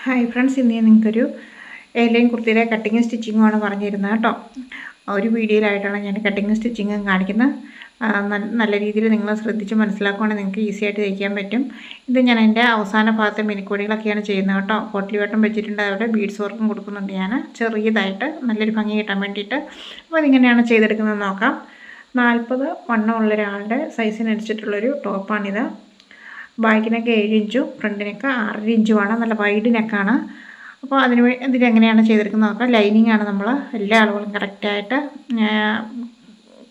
Hi friends, ഇന്ന് ഞാൻ നിങ്ങൾക്കൊരു എയർലൈൻ കുർത്തിയുടെ കട്ടിങ്ങും സ്റ്റിച്ചിങ്ങുമാണ് പറഞ്ഞിരുന്നത് കേട്ടോ. ഒരു വീഡിയോയിലായിട്ടാണ് ഞാൻ കട്ടിങ്ങും സ്റ്റിച്ചിങ്ങും കാണിക്കുന്നത്. നല്ല രീതിയിൽ നിങ്ങൾ ശ്രദ്ധിച്ച് മനസ്സിലാക്കുകയാണെങ്കിൽ നിങ്ങൾക്ക് ഈസി ആയിട്ട് തയ്ക്കാൻ പറ്റും. ഇത് ഞാൻ എൻ്റെ അവസാന ഭാഗത്തെ മിനിക്കോടികളൊക്കെയാണ് ചെയ്യുന്നത് കേട്ടോ. പൊട്ടലി വട്ടം വെച്ചിട്ടുണ്ട്, അവിടെ ബീഡ്സ് വർക്കും കൊടുക്കുന്നുണ്ട് ഞാൻ ചെറിയതായിട്ട് നല്ലൊരു ഭംഗി കിട്ടാൻ വേണ്ടിയിട്ട്. അപ്പോൾ ഇതിങ്ങനെയാണ് ചെയ്തെടുക്കുന്നത് നോക്കാം. 40 വണ്ണമുള്ള ഒരാളുടെ സൈസിനനുസരിച്ചിട്ടുള്ളൊരു ടോപ്പാണിത്. ബാക്കിനൊക്കെ 7 ഇഞ്ചും ഫ്രണ്ടിനൊക്കെ 6 ഇഞ്ചുമാണ്. നല്ല വൈഡ് നെക്കാണ്. അപ്പോൾ ഇതിലെങ്ങനെയാണ് ചെയ്തെടുക്കുന്നത് നോക്കാം. ലൈനിങ് ആണ് നമ്മൾ എല്ലാ അളവുകളും കറക്റ്റായിട്ട്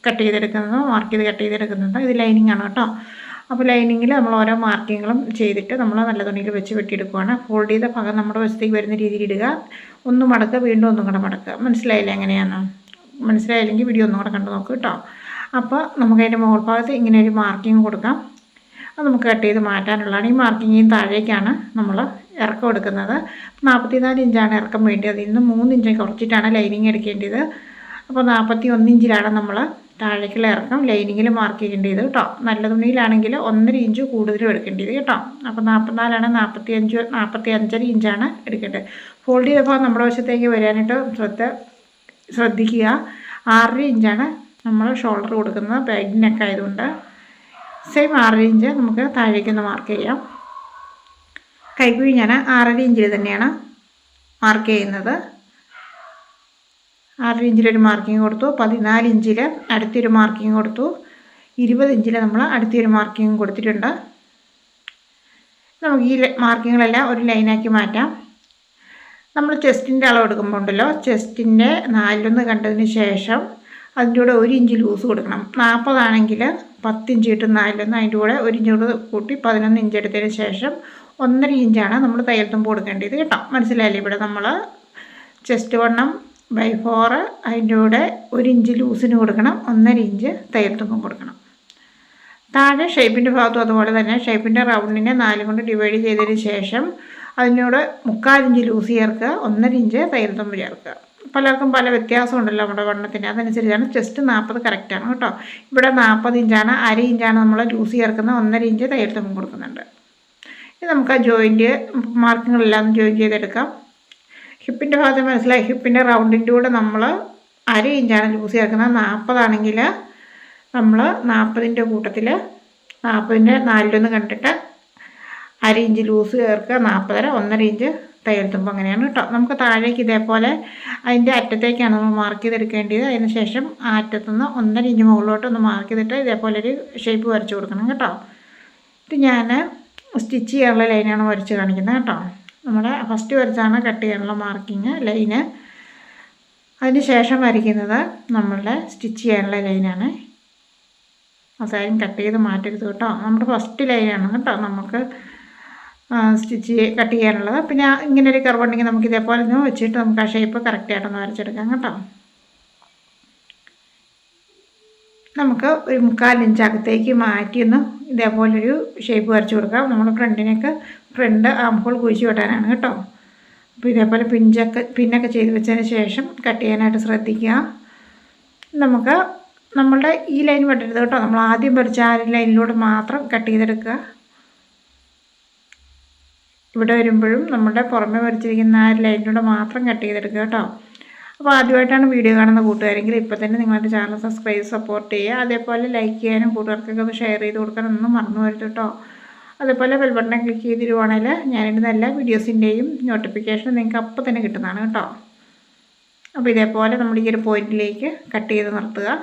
കട്ട് ചെയ്തെടുക്കുന്നത്, മാർക്ക് ചെയ്ത് കട്ട് ചെയ്തെടുക്കുന്നത്. ഇത് ലൈനിങ് ആണ് കേട്ടോ. അപ്പോൾ ലൈനിങ്ങിൽ നമ്മൾ ഓരോ മാർക്കിങ്ങുകളും ചെയ്തിട്ട് നമ്മൾ നല്ല തുണിയിൽ വെച്ച് വെട്ടിയെടുക്കുകയാണ്. ഫോൾഡ് ചെയ്ത ഭാഗം നമ്മുടെ വശത്തേക്ക് വരുന്ന രീതിയിൽ ഇടുക. ഒന്ന് മടക്കുക, വീണ്ടും ഒന്നും കൂടെ മടക്കുക. മനസ്സിലായില്ല എങ്ങനെയാണ്? മനസ്സിലായില്ലെങ്കിൽ വീഡിയോ ഒന്നും കൂടെ കണ്ടു നോക്കുക കേട്ടോ. അപ്പോൾ നമുക്കതിൻ്റെ മുകൾ ഭാഗത്ത് ഇങ്ങനെ ഒരു മാർക്കിങ് കൊടുക്കാം. അത് നമുക്ക് കട്ട് ചെയ്ത് മാറ്റാനുള്ളതാണ്. ഈ മാർക്കിങ്ങിന് താഴേക്കാണ് നമ്മൾ ഇറക്കം എടുക്കുന്നത്. 44 ഇഞ്ചാണ് ഇറക്കം വേണ്ടത്. അതിൽ നിന്ന് 3 ഇഞ്ച് കുറച്ചിട്ടാണ് ലൈനിങ് എടുക്കേണ്ടത്. അപ്പോൾ 41 ഇഞ്ചിലാണ് നമ്മൾ താഴേക്കുള്ള ഇറക്കം ലൈനിങ്ങിൽ മാർക്ക് ചെയ്യേണ്ടത് കേട്ടോ. നല്ല തുണിയിലാണെങ്കിൽ 1.5 ഇഞ്ച് കൂടുതലും എടുക്കേണ്ടത് കേട്ടോ. അപ്പോൾ 44 ആണ്, 45 ഇഞ്ചാണ് എടുക്കേണ്ടത്. ഫോൾഡ് ചെയ്തപ്പോൾ നമ്മുടെ വശത്തേക്ക് വരാനായിട്ട് ശ്രദ്ധിക്കുക. 6 ഇഞ്ചാണ് നമ്മൾ ഷോൾഡർ കൊടുക്കുന്നത്, ബാക്ക് നെക്ക് ആയതുകൊണ്ട്. സെയിം 6 ഇഞ്ച് നമുക്ക് താഴേക്കൊന്ന് മാർക്ക് ചെയ്യാം. കൈക്കുഴി ഞാൻ 6.5 ഇഞ്ചിൽ തന്നെയാണ് മാർക്ക് ചെയ്യുന്നത്. 6 ഇഞ്ചിലൊരു മാർക്കിങ് കൊടുത്തു, 14 ഇഞ്ചിൽ അടുത്തൊരു മാർക്കിങ് കൊടുത്തു, 20 ഇഞ്ചിൽ നമ്മൾ അടുത്തൊരു മാർക്കിങ് കൊടുത്തിട്ടുണ്ട്. നമുക്ക് ഈ മാർക്കിങ്ങുകളെല്ലാം ഒരു ലൈനാക്കി മാറ്റാം. നമ്മൾ ചെസ്റ്റിൻ്റെ അളവ് എടുക്കുമ്പോൾ ഉണ്ടല്ലോ, ചെസ്റ്റിൻ്റെ 4 കണ്ടതിന് ശേഷം അതിൻ്റെ കൂടെ 1 ഇഞ്ച് ലൂസ് കൊടുക്കണം. 40 ആണെങ്കിൽ 10 ഇഞ്ച് കിട്ടും 4, അതിൻ്റെ കൂടെ 1 ഇഞ്ച് കൂടെ കൂട്ടി 11 ഇഞ്ച് എടുത്തതിന് ശേഷം 1.5 ഇഞ്ചാണ് നമ്മൾ തയ്യൽ തുമ്പ് കൊടുക്കേണ്ടത് കേട്ടോ. മനസ്സിലായില്ലേ? ഇവിടെ നമ്മൾ ചെസ്റ്റ് വണ്ണം /4, അതിൻ്റെ കൂടെ 1 ഇഞ്ച് ലൂസിന് കൊടുക്കണം, 1.5 ഇഞ്ച് തയ്യൽ തുമ്പും കൊടുക്കണം. താഴെ ഷേപ്പിൻ്റെ ഭാഗത്തും അതുപോലെ തന്നെ ഷേപ്പിൻ്റെ റൗണ്ടിനെ 4 കൊണ്ട് ഡിവൈഡ് ചെയ്തതിന് ശേഷം അതിനോട് 3/4 ഇഞ്ച് ലൂസ് ചേർക്കുക, 1.5 ഇഞ്ച് തയ്യൽ തുമ്പ് ചേർക്കുക. പലർക്കും പല വ്യത്യാസമുണ്ടല്ലോ നമ്മുടെ വണ്ണത്തിന്, അതനുസരിച്ചാണ്. ചെസ്റ്റ് 40 കറക്റ്റാണ് കേട്ടോ. ഇവിടെ 40 ഇഞ്ചാണ്, 1/2 ഇഞ്ചാണ് നമ്മൾ ലൂസ് ചേർക്കുന്നത്, 1.5 ഇഞ്ച് തയ്യൽ തുമ്പും കൊടുക്കുന്നുണ്ട്. ഇനി നമുക്ക് ആ ജോയിൻറ്റ് മാർക്കിങ്ങുകളെല്ലാം ജോയിൻ ചെയ്തെടുക്കാം. ഹിപ്പിൻ്റെ ഭാഗത്ത് മനസ്സിലായി. ഹിപ്പിൻ്റെ റൗണ്ടിൻ്റെ കൂടെ നമ്മൾ 1/2 ഇഞ്ചാണ് ലൂസ് ചേർക്കുന്നത്. 40 ആണെങ്കിൽ നമ്മൾ 40ൻ്റെ കൂട്ടത്തിൽ 40ൻ്റെ 4 കണ്ടിട്ട് 1/2 ഇഞ്ച് ലൂസ് ചേർക്കുക, 40, 1.5 ഇഞ്ച് തയ്യൽ തുമ്പ്. അങ്ങനെയാണ് കേട്ടോ. നമുക്ക് താഴേക്ക് ഇതേപോലെ അതിൻ്റെ അറ്റത്തേക്കാണ് നമ്മൾ മാർക്ക് ചെയ്തെടുക്കേണ്ടത്. അതിന് ശേഷം ആ അറ്റത്തുനിന്ന് 1.5 ഇഞ്ച് മുകളിലോട്ട് ഒന്ന് മാർക്ക് ചെയ്തിട്ട് ഇതേപോലെ ഒരു ഷേപ്പ് വരച്ച് കൊടുക്കണം കേട്ടോ. ഇത് ഞാൻ സ്റ്റിച്ച് ചെയ്യാനുള്ള ലൈനാണ് വരച്ച് കാണിക്കുന്നത് കേട്ടോ. നമ്മുടെ ഫസ്റ്റ് വരച്ചാണ് കട്ട് ചെയ്യാനുള്ള മാർക്കിങ് ലൈന്. അതിന് ശേഷം വരയ്ക്കുന്നത് നമ്മളുടെ സ്റ്റിച്ച് ചെയ്യാനുള്ള ലൈനാണ്. അവസാനം കട്ട് ചെയ്ത് മാറ്റരുത് കേട്ടോ. നമ്മുടെ ഫസ്റ്റ് ലൈനാണ് കേട്ടോ നമുക്ക് കട്ട് ചെയ്യാനുള്ളത്. പിന്നെ ഇങ്ങനെ ഒരു കർവ് ഉണ്ടെങ്കിൽ നമുക്ക് ഇതേപോലെ ഒന്ന് വെച്ചിട്ട് നമുക്ക് ആ ഷേപ്പ് കറക്റ്റായിട്ടൊന്ന് വരച്ചെടുക്കാം കേട്ടോ. നമുക്ക് ഒരു 3/4 ഇഞ്ച് അകത്തേക്ക് മാറ്റിയൊന്ന് ഇതേപോലൊരു ഷേപ്പ് വരച്ച് കൊടുക്കാം. നമ്മൾ ഫ്രണ്ട് ആംഹോൾ കുഴിച്ച് വെട്ടാനാണ് കേട്ടോ. അപ്പോൾ ഇതേപോലെ പിന്നൊക്കെ ചെയ്ത് വെച്ചതിന് ശേഷം കട്ട് ചെയ്യാനായിട്ട് ശ്രദ്ധിക്കുക. നമുക്ക് നമ്മളുടെ ഈ ലൈൻ വെട്ടരുത് കേട്ടോ. നമ്മൾ ആദ്യം വരച്ച ആ ലൈനിലൂടെ മാത്രം കട്ട് ചെയ്തെടുക്കുക. ഇവിടെ വരുമ്പോഴും നമ്മുടെ പുറമെ വരച്ചിരിക്കുന്ന ആ ലൈനിലൂടെ മാത്രം കട്ട് ചെയ്തെടുക്കുക കേട്ടോ. അപ്പോൾ ആദ്യമായിട്ടാണ് വീഡിയോ കാണുന്ന കൂട്ടുകാരെങ്കിൽ ഇപ്പോൾ തന്നെ നിങ്ങളുടെ ചാനൽ സബ്സ്ക്രൈബ് സപ്പോർട്ട് ചെയ്യുക. അതേപോലെ ലൈക്ക് ചെയ്യാനും കൂട്ടുകാർക്കൊക്കെ ഒന്ന് ഷെയർ ചെയ്ത് കൊടുക്കാനൊന്നും മറന്നു വരുത് കേട്ടോ. അതേപോലെ ബെൽ ബട്ടൺ ക്ലിക്ക് ചെയ്തിരുവാണെങ്കിൽ ഞാനിടുന്ന എല്ലാ വീഡിയോസിൻ്റെയും നോട്ടിഫിക്കേഷൻ നിങ്ങൾക്ക് അപ്പോൾ തന്നെ കിട്ടുന്നതാണ് കേട്ടോ. അപ്പോൾ ഇതേപോലെ നമ്മൾ ഈ ഒരു പോയിൻറ്റിലേക്ക് കട്ട് ചെയ്ത് നിർത്തുക.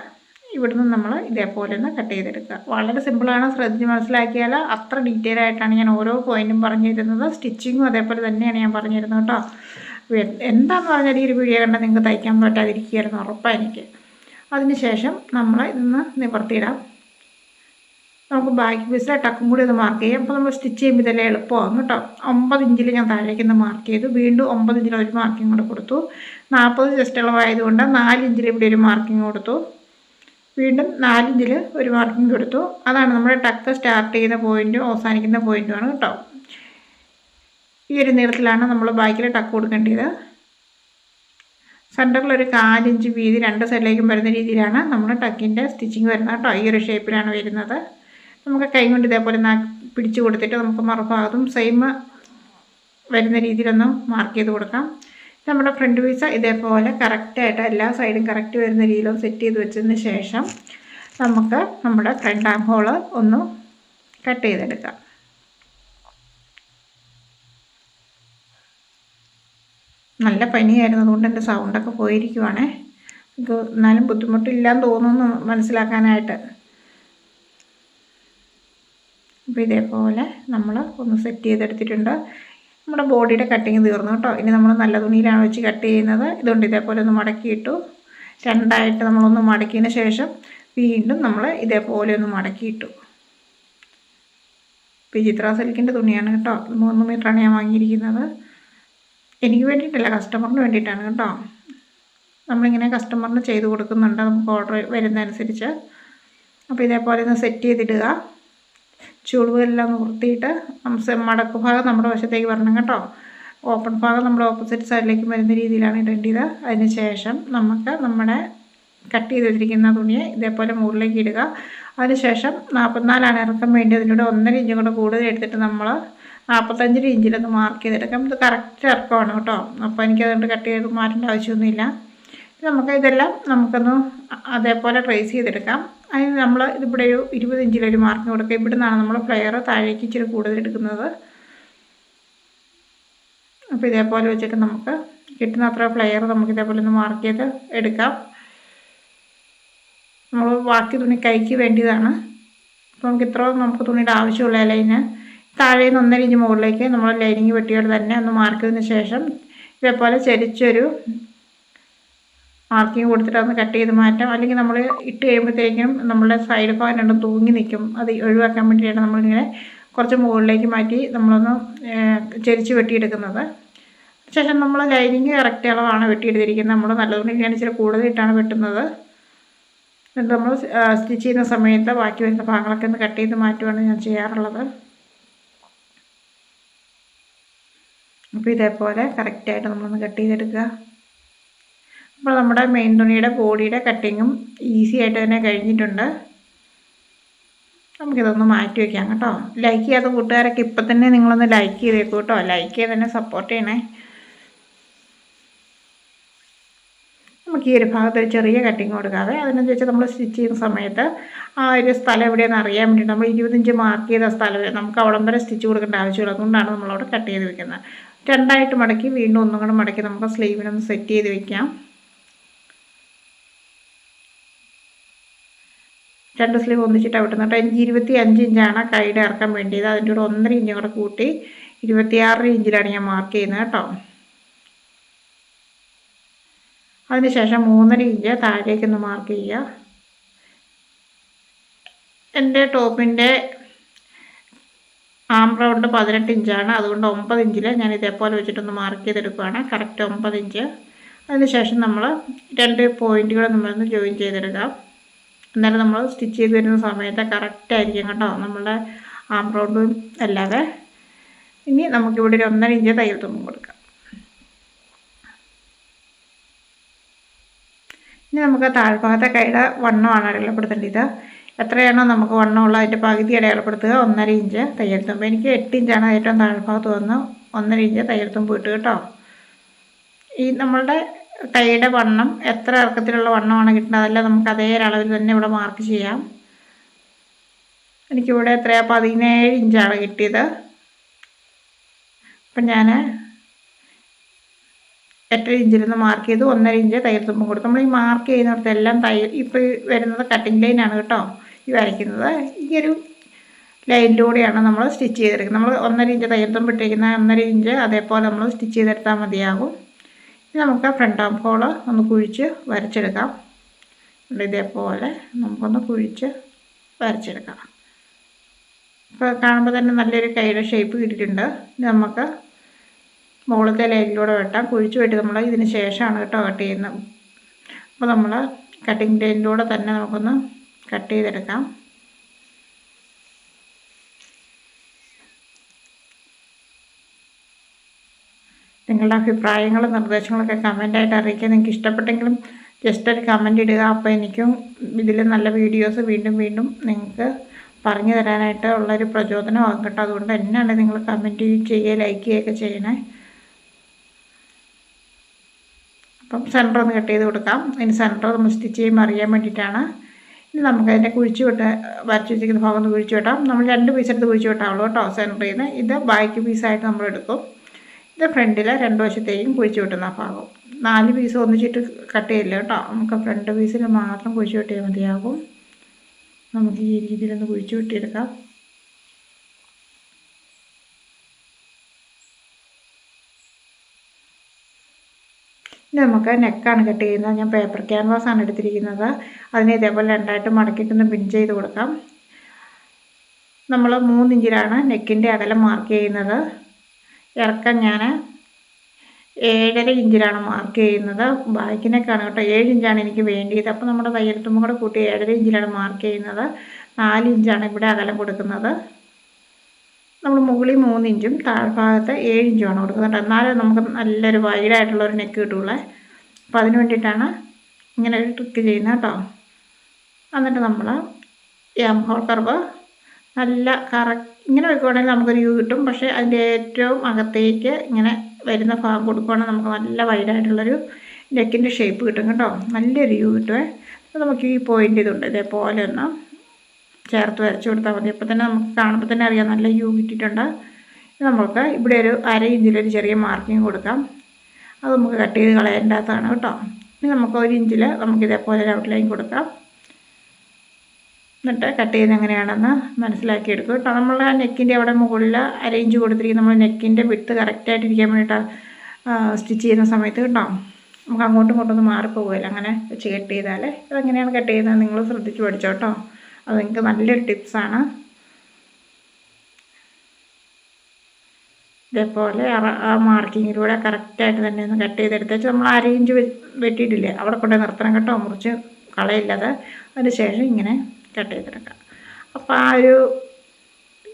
ഇവിടുന്ന് നമ്മൾ ഇതേപോലെ ഒന്ന് കട്ട് ചെയ്തെടുക്കുക. വളരെ സിമ്പിളാണ്, ശ്രദ്ധിച്ച് മനസ്സിലാക്കിയാൽ. അത്ര ഡീറ്റെയിൽ ആയിട്ടാണ് ഞാൻ ഓരോ പോയിൻറ്റും പറഞ്ഞു തരുന്നത്. സ്റ്റിച്ചിങ്ങും അതേപോലെ തന്നെയാണ് ഞാൻ പറഞ്ഞു തരുന്നത് കേട്ടോ. എന്താണെന്ന് പറഞ്ഞാൽ ഈ ഒരു വീഡിയോ കണ്ടാൽ നിങ്ങൾക്ക് തയ്ക്കാൻ പറ്റാതിരിക്കുകയായിരുന്നു ഉറപ്പാണ് എനിക്ക്. അതിന് ശേഷം നമ്മൾ ഇതൊന്ന് നിവർത്തിയിടാം. നമുക്ക് ബാക്ക് പീസിലെ ടക്കും കൂടി ഒന്ന് മാർക്ക് ചെയ്യാം. അപ്പോൾ നമ്മൾ സ്റ്റിച്ച് ചെയ്യുമ്പോൾ ഇതെല്ലാം എളുപ്പമാകും കേട്ടോ. 9 ഇഞ്ചിൽ ഞാൻ താഴേക്കൊന്ന് മാർക്ക് ചെയ്തു. വീണ്ടും 9 ഇഞ്ചിൽ ഒരു മാർക്കിങ് കൂടെ കൊടുത്തു. 40 ചെസ്റ്റ് അളവായതുകൊണ്ട് 4 ഇഞ്ചിൽ ഇവിടെ ഒരു മാർക്കിങ് കൊടുത്തു. വീണ്ടും 4 ഇഞ്ചിൽ ഒരു മാർക്കിങ് കൊടുത്തു. അതാണ് നമ്മുടെ ടക്ക് സ്റ്റാർട്ട് ചെയ്യുന്ന പോയിൻറ്റും അവസാനിക്കുന്ന പോയിൻറ്റുമാണ് കേട്ടോ. ഈ ഒരു നീളത്തിലാണ് നമ്മൾ ബാക്കിൽ ടക്ക് കൊടുക്കേണ്ടത്. സെൻറ്ററിലൊരു 4 ഇഞ്ച് വീതി 2 സൈഡിലേക്കും വരുന്ന രീതിയിലാണ് നമ്മൾ ടക്കിൻ്റെ സ്റ്റിച്ചിങ് വരുന്നത് കേട്ടോ. ഈ ഒരു ഷേപ്പിലാണ് വരുന്നത്. നമുക്ക് കൈ കൊണ്ട് ഇതേപോലെ പിടിച്ച് കൊടുത്തിട്ട് നമുക്ക് മറുഭാഗത്തും സെയിം വരുന്ന രീതിയിലൊന്ന് മാർക്ക് ചെയ്ത് കൊടുക്കാം. നമ്മുടെ ഫ്രണ്ട് പീസ് ഇതേപോലെ കറക്റ്റായിട്ട് എല്ലാ സൈഡും കറക്റ്റ് വരുന്ന രീതിയിലൊന്ന് സെറ്റ് ചെയ്ത് വെച്ചതിന് ശേഷം നമുക്ക് നമ്മുടെ ഫ്രണ്ട് ആം ഹോള് ഒന്ന് കട്ട് ചെയ്തെടുക്കാം. നല്ല പനിയായിരുന്നു, അതുകൊണ്ട് എൻ്റെ സൗണ്ടൊക്കെ പോയിരിക്കുവാണേ. എന്നാലും ബുദ്ധിമുട്ടില്ലാന്ന് തോന്നുന്നു മനസ്സിലാക്കാനായിട്ട്. അപ്പോൾ ഇതേപോലെ നമ്മൾ ഒന്ന് സെറ്റ് ചെയ്തെടുത്തിട്ടുണ്ട്. നമ്മുടെ ബോഡിയുടെ കട്ടിങ് തീർന്നു കേട്ടോ. ഇനി നമ്മൾ നല്ല തുണിയിലാണ് വെച്ച് കട്ട് ചെയ്യുന്നത്. ഇതുകൊണ്ട് ഇതേപോലെ ഒന്ന് മടക്കിയിട്ടു. രണ്ടായിട്ട് നമ്മളൊന്ന് മടക്കിയതിന് ശേഷം വീണ്ടും നമ്മൾ ഇതേപോലെ ഒന്ന് മടക്കിയിട്ടു. വിചിത്ര സിൽക്കിൻ്റെ തുണിയാണ് കേട്ടോ. 3 മീറ്ററാണ് ഞാൻ വാങ്ങിയിരിക്കുന്നത്. എനിക്ക് വേണ്ടിയിട്ടല്ല, കസ്റ്റമറിന് വേണ്ടിയിട്ടാണ് കേട്ടോ. നമ്മളിങ്ങനെ കസ്റ്റമറിന് ചെയ്ത് കൊടുക്കുന്നുണ്ട് നമുക്ക് ഓർഡർ വരുന്നതനുസരിച്ച്. അപ്പോൾ ഇതേപോലെ ഒന്ന് സെറ്റ് ചെയ്തിടുക. ചുളിവെല്ലാം നിർത്തിയിട്ട് മടക്ക് ഭാഗം നമ്മുടെ വശത്തേക്ക് വരണം കേട്ടോ. ഓപ്പൺ ഭാഗം നമ്മുടെ ഓപ്പോസിറ്റ് സൈഡിലേക്ക് വരുന്ന രീതിയിലാണ് ഇടേണ്ടത്. അതിന് ശേഷം നമുക്ക് നമ്മുടെ കട്ട് ചെയ്ത് വെച്ചിരിക്കുന്ന തുണിയെ ഇതേപോലെ മുകളിലേക്ക് ഇടുക. അതിനുശേഷം 44 ഇറക്കം വേണ്ടി അതിലൂടെ 1.5 ഇഞ്ചും കൂടെ കൂടുതൽ എടുത്തിട്ട് നമ്മൾ 45 ഇഞ്ചിലൊന്ന് മാർക്ക് ചെയ്തെടുക്കാം. ഇത് കറക്റ്റ് ഇറക്കമാണ് കേട്ടോ. അപ്പോൾ എനിക്കതുകൊണ്ട് കട്ട് ചെയ്ത് മാറ്റേണ്ട ആവശ്യമൊന്നുമില്ല. നമുക്ക് ഇതെല്ലാം നമുക്കൊന്ന് അതേപോലെ ട്രേസ് ചെയ്തെടുക്കാം. അതിന് നമ്മൾ ഇതിവിടെ ഒരു 20 ഇഞ്ചിലൊരു മാർക്ക് കൊടുക്കുക. ഇവിടെ നിന്നാണ് നമ്മൾ ഫ്ലെയർ താഴേക്ക് ഇച്ചിരി കൂടുതൽ എടുക്കുന്നത്. അപ്പോൾ ഇതേപോലെ വെച്ചിട്ട് നമുക്ക് കിട്ടുന്ന അത്ര ഫ്ലെയർ നമുക്ക് ഇതേപോലെ ഒന്ന് മാർക്ക് ചെയ്ത് എടുക്കാം. നമ്മൾ ബാക്കി തുണി കൈക്ക് വേണ്ടിയതാണ്. അപ്പോൾ നമുക്ക് ഇത്ര നമുക്ക് തുണിയുടെ ആവശ്യമുള്ള ലൈന് താഴെ നിന്ന് 1.5 ഇഞ്ച് മുകളിലേക്ക് നമ്മൾ ലൈനിങ് വെട്ടിയോടെ തന്നെ ഒന്ന് മാർക്ക് ചെയ്തതിന് ശേഷം ഇതേപോലെ ചരിച്ചൊരു മാർക്കിങ് കൊടുത്തിട്ട് ഒന്ന് കട്ട് ചെയ്ത് മാറ്റാം. അല്ലെങ്കിൽ നമ്മൾ ഇട്ട് കഴിയുമ്പോഴത്തേക്കും നമ്മളുടെ സൈഡ് ഭാഗം രണ്ടും തൂങ്ങി നിൽക്കും. അത് ഒഴിവാക്കാൻ വേണ്ടിയാണ് നമ്മളിങ്ങനെ കുറച്ച് മുകളിലേക്ക് മാറ്റി നമ്മളൊന്ന് ചരിച്ച് വെട്ടിയെടുക്കുന്നത്. ശേഷം നമ്മൾ ലൈനിങ് കറക്റ്റ് അളവാണ് വെട്ടിയെടുത്തിരിക്കുന്നത്. നമ്മൾ നല്ല തുണിക്കാണ് ഇച്ചിരി കൂടുതലിട്ടാണ് വെട്ടുന്നത്. എന്നിട്ട് നമ്മൾ സ്റ്റിച്ച് ചെയ്യുന്ന സമയത്ത് ബാക്കി വരുന്ന ഭാഗങ്ങളൊക്കെ ഒന്ന് കട്ട് ചെയ്ത് മാറ്റുകയാണ് ഞാൻ ചെയ്യാറുള്ളത്. അപ്പോൾ ഇതേപോലെ കറക്റ്റായിട്ട് നമ്മളൊന്ന് കട്ട് ചെയ്തെടുക്കുക. അപ്പോൾ നമ്മുടെ മെയിൻ തുണിയുടെ ബോഡിയുടെ കട്ടിങ്ങും ഈസി ആയിട്ട് തന്നെ കഴിഞ്ഞിട്ടുണ്ട്. നമുക്കിതൊന്ന് മാറ്റി വയ്ക്കാം കേട്ടോ. ലൈക്ക് ചെയ്യാത്ത കൂട്ടുകാരൊക്കെ ഇപ്പം തന്നെ നിങ്ങളൊന്ന് ലൈക്ക് ചെയ്തേക്കൂ കേട്ടോ. ലൈക്ക് ചെയ്ത് തന്നെ സപ്പോർട്ട് ചെയ്യണേ. നമുക്ക് ഈ ഒരു ഭാഗത്ത് ഒരു ചെറിയ കട്ടിങ് കൊടുക്കാതെ അതിനനുസരിച്ച് നമ്മൾ സ്റ്റിച്ച് ചെയ്യുന്ന സമയത്ത് ആ ഒരു സ്ഥലം എവിടെയാണെന്ന് അറിയാൻ വേണ്ടി നമ്മൾ 20 ഇഞ്ച് മാർക്ക് ചെയ്ത സ്ഥലം നമുക്ക് അവിടം വരെ സ്റ്റിച്ച് കൊടുക്കേണ്ട ആവശ്യമുള്ളൂ. അതുകൊണ്ടാണ് നമ്മളവിടെ കട്ട് ചെയ്ത് വെക്കുന്നത്. രണ്ടായിട്ട് മടക്കി വീണ്ടും ഒന്നും കൂടെ മടക്കി നമുക്ക് സ്ലീവിനൊന്ന് സെറ്റ് ചെയ്ത് വെക്കാം. 2 സ്ലീവ് ഒന്നിച്ചിട്ടാണ് വെട്ടുന്നത്. എനിക്ക് 25 ഇഞ്ചാണ് കൈയുടെ ഇറക്കാൻ വേണ്ടിയത്. അതിൻ്റെ കൂടെ 1.5 ഇഞ്ചും കൂടെ കൂട്ടി 26 ഇഞ്ചിലാണ് ഞാൻ മാർക്ക് ചെയ്യുന്നത് കേട്ടോ. അതിനുശേഷം 3.5 ഇഞ്ച് താഴേക്കൊന്ന് മാർക്ക് ചെയ്യുക. എൻ്റെ ടോപ്പിൻ്റെ ആം റൗണ്ട് 18 ഇഞ്ചാണ്. അതുകൊണ്ട് 9 ഇഞ്ചിൽ ഞാൻ ഇതേപോലെ വെച്ചിട്ടൊന്ന് മാർക്ക് ചെയ്തെടുക്കുകയാണ്. Correct 9 inch. അതിനുശേഷം നമ്മൾ 2 പോയിൻറ്റുകൾ നമ്മളൊന്ന് ജോയിൻ ചെയ്തെടുക്കാം. എന്നാലും നമ്മൾ സ്റ്റിച്ച് ചെയ്ത് വരുന്ന സമയത്ത് കറക്റ്റായിരിക്കും കേട്ടോ നമ്മളുടെ ആം റൗണ്ടും അല്ലാതെ. ഇനി നമുക്കിവിടെ ഒരു 1.5 ഇഞ്ച് തയ്യൽ തുമ്പും കൊടുക്കാം. ഇനി നമുക്ക് താഴ്ഭാഗത്തെ കൈയുടെ വണ്ണമാണ് അടയാളപ്പെടുത്തേണ്ടത്. എത്രയാണോ നമുക്ക് വണ്ണമുള്ള അതിൻ്റെ പകുതി അടയാളപ്പെടുത്തുക. 1.5 ഇഞ്ച് തയ്യൽ തുമ്പ്. എനിക്ക് 8 ഇഞ്ചാണ് ഏറ്റവും താഴ്ഭാഗത്ത് വന്ന് 1.5 ഇഞ്ച് തയ്യൽ തുമ്പ് കിട്ടും കേട്ടോ. ഈ നമ്മളുടെ കൈയുടെ വണ്ണം എത്ര ഇറക്കത്തിലുള്ള വണ്ണമാണ് കിട്ടുന്നത് അതെല്ലാം നമുക്ക് അതേ അളവിൽ തന്നെ ഇവിടെ മാർക്ക് ചെയ്യാം. എനിക്കിവിടെ എത്രയാണ് 17 ഇഞ്ചാണ് കിട്ടിയത്. അപ്പം ഞാൻ 8 ഇഞ്ചിൽ നിന്ന് മാർക്ക് ചെയ്ത് 1.5 ഇഞ്ച് തയ്യൽ തുമ്പും കൊടുത്തു. നമ്മൾ ഈ മാർക്ക് ചെയ്യുന്നിടത്തെല്ലാം ഇപ്പോൾ വരുന്നത് കട്ടിങ് ലൈനാണ് കേട്ടോ ഈ വരയ്ക്കുന്നത്. ഈ ഒരു ലൈനിലൂടെയാണ് നമ്മൾ സ്റ്റിച്ച് ചെയ്തെടുക്കുന്നത്. നമ്മൾ 1.5 ഇഞ്ച് തയ്യൽ തുമ്പ് ഇട്ടിരിക്കുന്ന 1.5 ഇഞ്ച് അതേപോലെ നമ്മൾ സ്റ്റിച്ച് ചെയ്തെടുത്താൽ മതിയാകും. ഇനി നമുക്ക് ഫ്രണ്ട് ആം ഹോൾ ഒന്ന് കുഴിച്ച് വരച്ചെടുക്കാം. ഇതേപോലെ നമുക്കൊന്ന് കുഴിച്ച് വരച്ചെടുക്കാം. ഇപ്പോൾ കാണുമ്പോൾ തന്നെ നല്ലൊരു കൈയുടെ ഷേപ്പ് കിട്ടിയിട്ടുണ്ട്. ഇനി നമുക്ക് മുകളിലത്തെ ലൈനിലൂടെ വെട്ടാം. കുഴിച്ച് വെട്ടി നമ്മൾ ഇതിന് ശേഷമാണ് കേട്ടോ കട്ട് ചെയ്യുന്നത്. അപ്പോൾ നമ്മൾ കട്ടിങ് ലൈനിലൂടെ തന്നെ നമുക്കൊന്ന് കട്ട് ചെയ്തെടുക്കാം. നിങ്ങളുടെ അഭിപ്രായങ്ങളും നിർദ്ദേശങ്ങളൊക്കെ കമൻറ്റായിട്ട് അറിയിക്കുക. നിങ്ങൾക്ക് ഇഷ്ടപ്പെട്ടെങ്കിലും ജസ്റ്റ് ഒരു കമൻറ്റ് ഇടുക. അപ്പോൾ എനിക്കും ഇതിൽ നല്ല വീഡിയോസ് വീണ്ടും നിങ്ങൾക്ക് പറഞ്ഞു തരാനായിട്ട് ഉള്ളൊരു പ്രചോദനമാകും കേട്ടോ. അതുകൊണ്ട് തന്നെയാണ് നിങ്ങൾ കമൻറ്റ് ചെയ്യുക, ലൈക്ക് ചെയ്യുകയൊക്കെ ചെയ്യണേ. അപ്പം സെൻറ്റർ ഒന്ന് കട്ട് ചെയ്ത് കൊടുക്കാം. അതിന് സെൻറ്റർ നമ്മൾ സ്റ്റിച്ച് ചെയ്യുമ്പോൾ അറിയാൻ വേണ്ടിയിട്ടാണ്. ഇനി നമുക്കതിൻ്റെ കുഴിച്ച് വിട്ട് വരച്ച് വെച്ചിരിക്കുന്ന ഭാഗം ഒന്ന് കുഴിച്ച് വിട്ടാം. നമ്മൾ 2 പീസ് എടുത്ത് കുഴിച്ച് വിട്ടാവുള്ളൂ കേട്ടോ സെൻറ്ററിൽ നിന്ന്. ഇത് ബാക്ക് പീസായിട്ട് നമ്മൾ എടുക്കും. ഇത് ഫ്രണ്ടിൽ 2 വശത്തേക്കും കുഴിച്ച് വിട്ടുന്ന ഭാഗം. 4 പീസ് ഒന്നിച്ചിട്ട് കട്ട് ചെയ്യില്ല കേട്ടോ. നമുക്ക് ഫ്രണ്ട് പീസിൽ മാത്രം കുഴിച്ച് വിട്ടിയാൽ മതിയാകും. നമുക്ക് ഈ രീതിയിലൊന്ന് കുഴിച്ച് വിട്ടിയെടുക്കാം. ഇനി നമുക്ക് നെക്കാണ് കട്ട് ചെയ്യുന്നത്. ഞാൻ പേപ്പർ ക്യാൻവാസാണ് എടുത്തിരിക്കുന്നത്. അതിനെ ഇതേപോലെ 2ആയിട്ട് മടക്കിയിട്ടൊന്ന് പിൻ ചെയ്ത് കൊടുക്കാം. നമ്മൾ 3 ഇഞ്ചിലാണ് നെക്കിൻ്റെ അകലം മാർക്ക് ചെയ്യുന്നത്. ഇറക്കം ഞാൻ 7.5 ഇഞ്ചിലാണ് മാർക്ക് ചെയ്യുന്നത്. ബാക്കിനേക്കാണ് കേട്ടോ. 7 ഇഞ്ചാണ് എനിക്ക് വേണ്ടിയത്. അപ്പോൾ നമ്മുടെ തയ്യൽത്തുമ്പും കൂടെ കൂട്ടി 7.5 ഇഞ്ചിലാണ് മാർക്ക് ചെയ്യുന്നത്. 4 ഇഞ്ചാണ് ഇവിടെ അകലം കൊടുക്കുന്നത്. നമ്മൾ മുകളിൽ 3 ഇഞ്ചും താഴ്ഭാഗത്ത് 7 ഇഞ്ചുമാണ് കൊടുക്കുന്നുണ്ട്. എന്നാലും നമുക്ക് നല്ലൊരു വൈഡായിട്ടുള്ളൊരു നെക്ക് കിട്ടുള്ളൂ. അപ്പോൾ അതിന് വേണ്ടിയിട്ടാണ് ഇങ്ങനെ ഒരു ട്രിക്ക് ചെയ്യുന്നത് കേട്ടോ. എന്നിട്ട് നമ്മൾ എം ഹോൾ കർവ് നല്ല ഇങ്ങനെ വെക്കുവാണെങ്കിൽ നമുക്കൊരു യു കിട്ടും. പക്ഷേ അതിൻ്റെ ഏറ്റവും അകത്തേക്ക് ഇങ്ങനെ വരുന്ന ഭാഗം കൊടുക്കുവാണെങ്കിൽ നമുക്ക് നല്ല വൈഡായിട്ടുള്ളൊരു നെക്കിൻ്റെ ഷേപ്പ് കിട്ടും കേട്ടോ. നല്ലൊരു യു കിട്ടുമേ. അപ്പോൾ നമുക്ക് ഈ പോയിൻ്റ് ഇതുണ്ട്, ഇതേപോലെ ഒന്ന് ചേർത്ത് വരച്ച് കൊടുത്താൽ മതി. അപ്പോൾ തന്നെ നമുക്ക് കാണുമ്പോൾ തന്നെ അറിയാം നല്ല യു കിട്ടിയിട്ടുണ്ട്. നമുക്ക് ഇവിടെ ഒരു 1/2 ഇഞ്ചിലൊരു ചെറിയ മാർക്കിങ് കൊടുക്കാം. അത് നമുക്ക് കട്ട് ചെയ്ത് കളയേണ്ടതാണ് കേട്ടോ. ഇനി നമുക്ക് 1 ഇഞ്ചിൽ നമുക്ക് ഇതേപോലെ ഒരു ഔട്ട്ലൈൻ കൊടുക്കാം. എന്നിട്ട് കട്ട് ചെയ്യുന്നത് എങ്ങനെയാണെന്ന് മനസ്സിലാക്കിയെടുക്കും കേട്ടോ. നമ്മൾ ആ നെക്കിൻ്റെ അവിടെ മുകളിൽ 1/2 ഇഞ്ച് കൊടുത്തിരിക്കും. നമ്മൾ നെക്കിൻ്റെ വിട്ട് കറക്റ്റായിട്ടിരിക്കാൻ വേണ്ടിയിട്ടാണ് സ്റ്റിച്ച് ചെയ്യുന്ന സമയത്ത് കേട്ടോ. നമുക്ക് അങ്ങോട്ടും ഇങ്ങോട്ടൊന്നും മാറിപ്പോകില്ല അങ്ങനെ വെച്ച് കട്ട് ചെയ്താൽ. അതെങ്ങനെയാണ് കട്ട് ചെയ്യുന്നത് നിങ്ങൾ ശ്രദ്ധിച്ച് പഠിച്ചോ കേട്ടോ. അത് നിങ്ങൾക്ക് നല്ലൊരു ടിപ്സാണ്. ഇതേപോലെ ആ മാർക്കിങ്ങിലൂടെ കറക്റ്റായിട്ട് തന്നെ ഒന്ന് കട്ട് ചെയ്തെടുത്തേച്ച് നമ്മൾ 1/2 ഇഞ്ച് വെട്ടിയിട്ടില്ലേ അവിടെ കൊണ്ട് നിർത്തണം കേട്ടോ. മുറിച്ച് കളയില്ലാതെ. അതിന് ശേഷം ഇങ്ങനെ കട്ട് ചെയ്തെടുക്കാം. അപ്പോൾ ആ ഒരു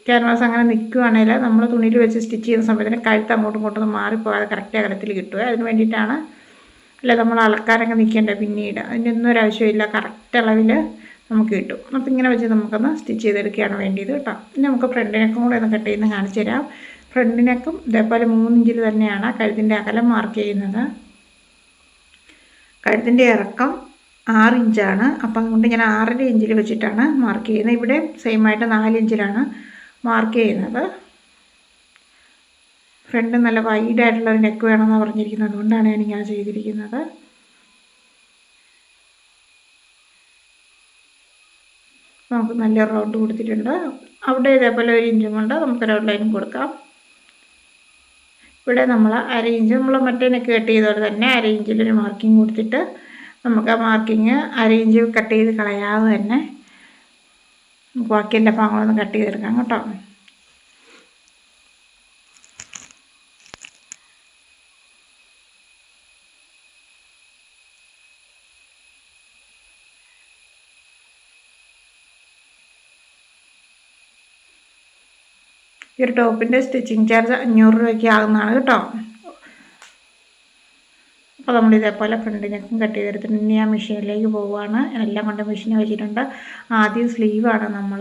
ക്യാൻവാസ് അങ്ങനെ നിൽക്കുകയാണെങ്കിൽ നമ്മൾ തുണിയിൽ വെച്ച് സ്റ്റിച്ച് ചെയ്യുന്ന സമയത്തിന് കഴുത്ത് അങ്ങോട്ടും ഇങ്ങോട്ടൊന്നും മാറിപ്പോകാതെ കറക്റ്റ് അകലത്തിൽ കിട്ടുക. അതിന് വേണ്ടിയിട്ടാണ്. അല്ല നമ്മൾ അളക്കാനൊക്കെ നിൽക്കേണ്ട പിന്നീട്. അതിൻ്റെ ഒന്നും ഒരു ആവശ്യമില്ല. കറക്റ്റ് അളവിൽ നമുക്ക് കിട്ടും. അപ്പോൾ ഇങ്ങനെ വെച്ച് നമുക്കൊന്ന് സ്റ്റിച്ച് ചെയ്തെടുക്കുകയാണ് വേണ്ടിയത് കേട്ടോ. ഇനി നമുക്ക് ഫ്രണ്ടിനെക്കും കൂടെ ഒന്ന് കട്ട് ചെയ്യുന്ന കാണിച്ചു തരാം. ഫ്രണ്ടിനെക്കും ഇതേപോലെ 3 ഇഞ്ചിൽ തന്നെയാണ് കഴുത്തിൻ്റെ അകലം മാർക്ക് ചെയ്യുന്നത്. കഴുത്തിൻ്റെ ഇറക്കം 6 ഇഞ്ചാണ്. അപ്പം അതുകൊണ്ട് ഞാൻ 6.5 ഇഞ്ചിൽ വെച്ചിട്ടാണ് മാർക്ക് ചെയ്യുന്നത്. ഇവിടെ സെയിമായിട്ട് 4 ഇഞ്ചിലാണ് മാർക്ക് ചെയ്യുന്നത്. ഫ്രണ്ട് നല്ല വൈഡായിട്ടുള്ളൊരു നെക്ക് വേണമെന്ന് പറഞ്ഞിരിക്കുന്നത്. അതുകൊണ്ടാണ് ഞാനിങ്ങനെ ചെയ്തിരിക്കുന്നത്. നമുക്ക് നല്ല റൗണ്ട് കൊടുത്തിട്ടുണ്ട്. അവിടെ ഇതേപോലെ 1 ഇഞ്ചും കൊണ്ട് നമുക്കൊരു ഔട്ട്ലൈൻ കൊടുക്കാം. ഇവിടെ നമ്മൾ 1/2 ഇഞ്ച് നമ്മൾ മറ്റേ നെക്ക് കട്ട് ചെയ്തതുപോലെ തന്നെ 1/2 ഇഞ്ചിലൊരു മാർക്കിങ് കൊടുത്തിട്ട് നമുക്ക് ആ മാർക്കിങ് 1/2 ഇഞ്ച് കട്ട് ചെയ്ത് കളയാതെ തന്നെ നമുക്ക് ബാക്കി എല്ലാ ഭാഗങ്ങളൊന്ന് കട്ട് ചെയ്തെടുക്കാം കേട്ടോ. ഈ ഒരു ടോപ്പിൻ്റെ സ്റ്റിച്ചിങ് ചാർജ് 500 രൂപയ്ക്ക് ആകുന്നതാണ് കേട്ടോ. അപ്പോൾ നമ്മൾ ഇതേപോലെ ഫ്രണ്ടിനേക്കും കട്ട് ചെയ്തെടുത്തിട്ട് ഇനി ആ മെഷീനിലേക്ക് പോവുകയാണ്. എല്ലാം കൊണ്ട് മെഷീൻ വെച്ചിട്ടുണ്ട്. ആദ്യം സ്ലീവാണ് നമ്മൾ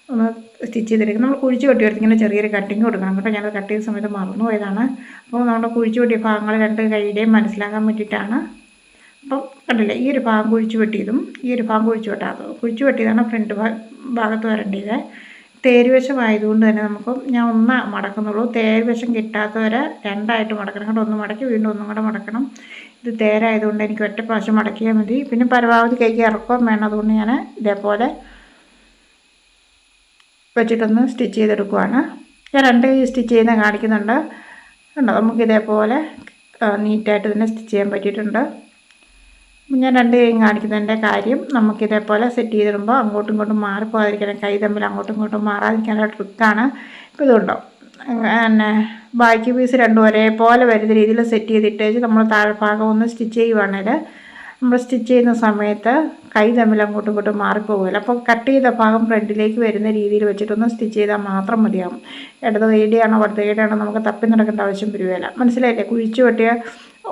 ഒന്ന് സ്റ്റിച്ച് ചെയ്തെടുക്കുന്നത്. നമ്മൾ കുഴിച്ച് വെട്ടിയെടുത്ത് ഇങ്ങനെ ചെറിയൊരു കട്ടിങ് കൊടുക്കണം കേട്ടോ. ഞാനത് കട്ട് ചെയ്ത സമയത്ത് മറന്നുപോയതാണ്. അപ്പോൾ നമ്മുടെ കുഴിച്ച് വെട്ടിയ ഭാഗങ്ങൾ 2 കൈയുടെയും മനസ്സിലാക്കാൻ വേണ്ടിയിട്ടാണ്. അപ്പം കണ്ടില്ലേ, ഈ ഒരു ഭാഗം കുഴിച്ച് വെട്ടിയതും ഈ ഒരു ഭാഗം കുഴിച്ച് വെട്ടിയതാണ് ഫ്രണ്ട് ഭാഗത്ത് വരേണ്ടത്. തേരുവശമായതുകൊണ്ട് തന്നെ നമുക്ക് ഞാൻ 1 മടക്കുന്നുള്ളൂ. തേരുവശം കിട്ടാത്തവരെ 2ആയിട്ട് മടക്കണം കേട്ടോ. 1 മടക്കി വീണ്ടും 1 കൂടെ മടക്കണം. ഇത് തേരായതുകൊണ്ട് എനിക്ക് ഒറ്റ പ്രാവശ്യം മടക്കിയാൽ മതി. പിന്നെ പരമാവധി കൈക്ക് ഇറക്കം വേണം. അതുകൊണ്ട് ഞാൻ ഇതേപോലെ വെച്ചിട്ടൊന്ന് സ്റ്റിച്ച് ചെയ്തെടുക്കുവാണ്. ഞാൻ 2 കൈ സ്റ്റിച്ച് ചെയ്യുന്ന കാണിക്കുന്നുണ്ട് കണ്ടോ. നമുക്ക് ഇതേപോലെ നീറ്റായിട്ട് തന്നെ സ്റ്റിച്ച് ചെയ്യാൻ പറ്റിയിട്ടുണ്ട്. ഞാൻ 2 കൈയും കാണിക്കുന്നതിൻ്റെ കാര്യം നമുക്കിതേപോലെ സെറ്റ് ചെയ്തിടുമ്പോൾ അങ്ങോട്ടും ഇങ്ങോട്ടും മാറിപ്പോകാതിരിക്കണം. കൈ തമ്മിൽ അങ്ങോട്ടും ഇങ്ങോട്ടും മാറാതിരിക്കാനുള്ള ട്രിക്കാണ്. ഇപ്പോൾ ഇതുണ്ടോ പിന്നെ ബാക്കി പീസ് 2 ഒരേപോലെ വരുന്ന രീതിയിൽ സെറ്റ് ചെയ്തിട്ടേച്ച് നമ്മൾ താഴ്ഭാഗം ഒന്ന് സ്റ്റിച്ച് ചെയ്യുവാണെങ്കിൽ നമ്മൾ സ്റ്റിച്ച് ചെയ്യുന്ന സമയത്ത് കൈ തമ്മിൽ അങ്ങോട്ടും ഇങ്ങോട്ടും മാറിപ്പോകില്ല. അപ്പോൾ കട്ട് ചെയ്ത ഭാഗം ഫ്രണ്ടിലേക്ക് വരുന്ന രീതിയിൽ വെച്ചിട്ടൊന്ന് സ്റ്റിച്ച് ചെയ്താൽ മാത്രം മതിയാകും. ഇടത് കൈയുടെയാണോ വലത് കൈയുടെയാണോ നമുക്ക് തപ്പി നടക്കേണ്ട ആവശ്യം വരുകയില്ല. മനസ്സിലായില്ലേ? കുഴിച്ച് വെട്ടിയ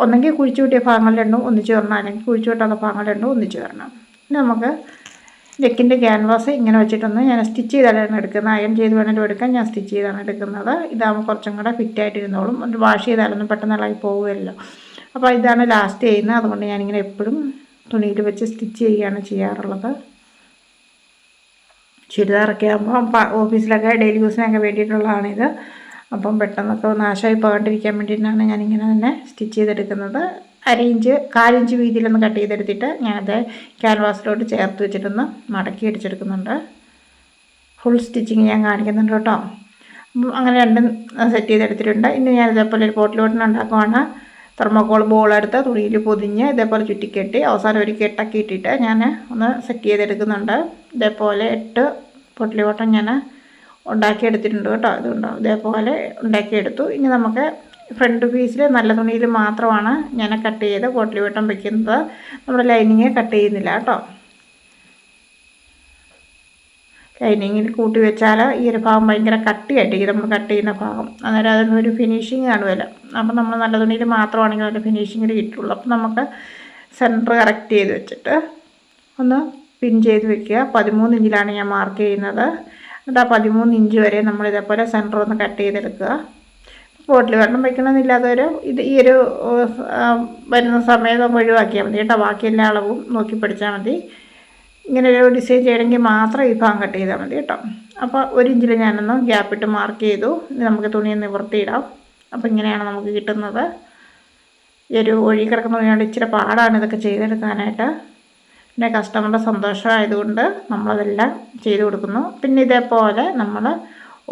ഒന്നെങ്കിൽ കുഴിച്ചു വെട്ടിയ ഭാഗങ്ങൾ 2 ഒന്നിച്ച് വരണം, അല്ലെങ്കിൽ കുഴിച്ചു വെട്ടാത്ത ഭാഗങ്ങൾ 2 ഒന്നിച്ച് വരണം. ഇനി നമുക്ക് നെക്കിൻ്റെ ക്യാൻവാസ് ഇങ്ങനെ വെച്ചിട്ടൊന്ന് ഞാൻ സ്റ്റിച്ച് ചെയ്താണ് എടുക്കുന്നത്. അയൺ ചെയ്ത് വേണമെങ്കിലും എടുക്കാൻ, ഞാൻ സ്റ്റിച്ച് ചെയ്താണ് എടുക്കുന്നത്. ഇതാകുമ്പോൾ കുറച്ചും കൂടെ ഫിറ്റായിട്ടിരുന്നോളും, ഒരു വാഷ് ചെയ്താലൊന്നും പെട്ടെന്ന് ഇളകി പോകുമല്ലോ. അപ്പോൾ ഇതാണ് ലാസ്റ്റ് ചെയ്യുന്നത്. അതുകൊണ്ട് ഞാനിങ്ങനെ എപ്പോഴും തുണിയിൽ വെച്ച് സ്റ്റിച്ച് ചെയ്യുകയാണ് ചെയ്യാറുള്ളത്. ചുരിദാറൊക്കെ ആകുമ്പോൾ ഓഫീസിലൊക്കെ ഡെയിലി യൂസിനൊക്കെ വേണ്ടിയിട്ടുള്ളതാണിത്. അപ്പം പെട്ടെന്നൊക്കെ നാശമായി പോകാണ്ടിരിക്കാൻ വേണ്ടിയിട്ടാണ് ഞാനിങ്ങനെ തന്നെ സ്റ്റിച്ച് ചെയ്തെടുക്കുന്നത്. 1/2 ഇഞ്ച് 1/4 ഇഞ്ച് വീതിയിലൊന്ന് കട്ട് ചെയ്തെടുത്തിട്ട് ഞാനത് ക്യാൻവാസിലോട്ട് ചേർത്ത് വെച്ചിട്ടൊന്ന് മടക്കി അടിച്ചെടുക്കുന്നുണ്ട്. ഫുൾ സ്റ്റിച്ചിങ് ഞാൻ കാണിക്കുന്നുണ്ട് കേട്ടോ. അങ്ങനെ രണ്ടും സെറ്റ് ചെയ്തെടുത്തിട്ടുണ്ട്. ഇനി ഞാൻ ഇതേപോലെ ഒരു പോട്ടിലോട്ടിന് ഉണ്ടാക്കുവാണ്. തെർമോക്കോൾ ബോളെടുത്ത് തുണിയിൽ പൊതിഞ്ഞ് ഇതേപോലെ ചുറ്റിക്കെട്ടി അവസാനം ഒരു കെട്ടൊക്കെ ഇട്ടിട്ട് ഞാൻ ഒന്ന് സെറ്റ് ചെയ്തെടുക്കുന്നുണ്ട്. ഇതേപോലെ 8 പൊട്ടിലോട്ടം ഞാൻ ഉണ്ടാക്കിയെടുത്തിട്ടുണ്ട് കേട്ടോ. ഇതുണ്ടോ, ഇതേപോലെ ഉണ്ടാക്കിയെടുത്തു. ഇനി നമുക്ക് ഫ്രണ്ട് പീസിൽ നല്ല തുണിയിൽ മാത്രമാണ് ഞാൻ കട്ട് ചെയ്ത് പോട്ടിലിവട്ടം വയ്ക്കുന്നത്. നമ്മുടെ ലൈനിങ് കട്ട് ചെയ്യുന്നില്ല കേട്ടോ. ലൈനിങ്ങിൽ കൂട്ടി വെച്ചാൽ ഈ ഒരു ഭാഗം ഭയങ്കര കട്ടിയായിട്ടിരിക്കും നമ്മൾ കട്ട് ചെയ്യുന്ന ഭാഗം. അന്നേരം അതിനൊരു ഫിനിഷിങ് കാണുമല്ലോ. അപ്പം നമ്മൾ നല്ല തുണിയിൽ മാത്രമാണെങ്കിൽ അതിൻ്റെ ഫിനിഷിങ്ങിൽ കിട്ടുള്ളൂ. അപ്പം നമുക്ക് സെൻറ്റർ കറക്റ്റ് ചെയ്ത് വെച്ചിട്ട് ഒന്ന് പിൻ ചെയ്ത് വെക്കുക. 13 ഇഞ്ചിലാണ് ഞാൻ മാർക്ക് ചെയ്യുന്നത്. എന്നിട്ട് ആ 13 ഇഞ്ച് വരെ നമ്മൾ ഇതേപോലെ സെൻറ്റർ ഒന്ന് കട്ട് ചെയ്തെടുക്കുക. പോട്ടിൽ വരണം വയ്ക്കണമെന്നില്ലാത്തവർ ഈ ഒരു വരുന്ന സമയം നമുക്ക് ഒഴിവാക്കിയാൽ മതി കേട്ടോ. ബാക്കി എല്ലാ അളവും നോക്കി പഠിച്ചാൽ മതി. ഇങ്ങനെ ഒരു ഡിസൈൻ ചെയ്യണമെങ്കിൽ മാത്രം ഈ ഭാഗം കട്ട് ചെയ്താൽ മതി കേട്ടോ. അപ്പോൾ 1 ഇഞ്ചിൽ ഞാനൊന്ന് ഗ്യാപ്പിട്ട് മാർക്ക് ചെയ്തു. ഇനി നമുക്ക് തുണിയെ നിവർത്തിയിടാം. അപ്പോൾ ഇങ്ങനെയാണ് നമുക്ക് കിട്ടുന്നത്. ഈ ഒരു ഒഴുകി കിടക്കുന്ന തുണിയോട് ഇച്ചിരി പാടാണ് ഇതൊക്കെ ചെയ്തെടുക്കാനായിട്ട്. പിന്നെ കസ്റ്റമറുടെ സന്തോഷമായതുകൊണ്ട് നമ്മളതെല്ലാം ചെയ്ത് കൊടുക്കുന്നു. പിന്നെ ഇതേപോലെ നമ്മൾ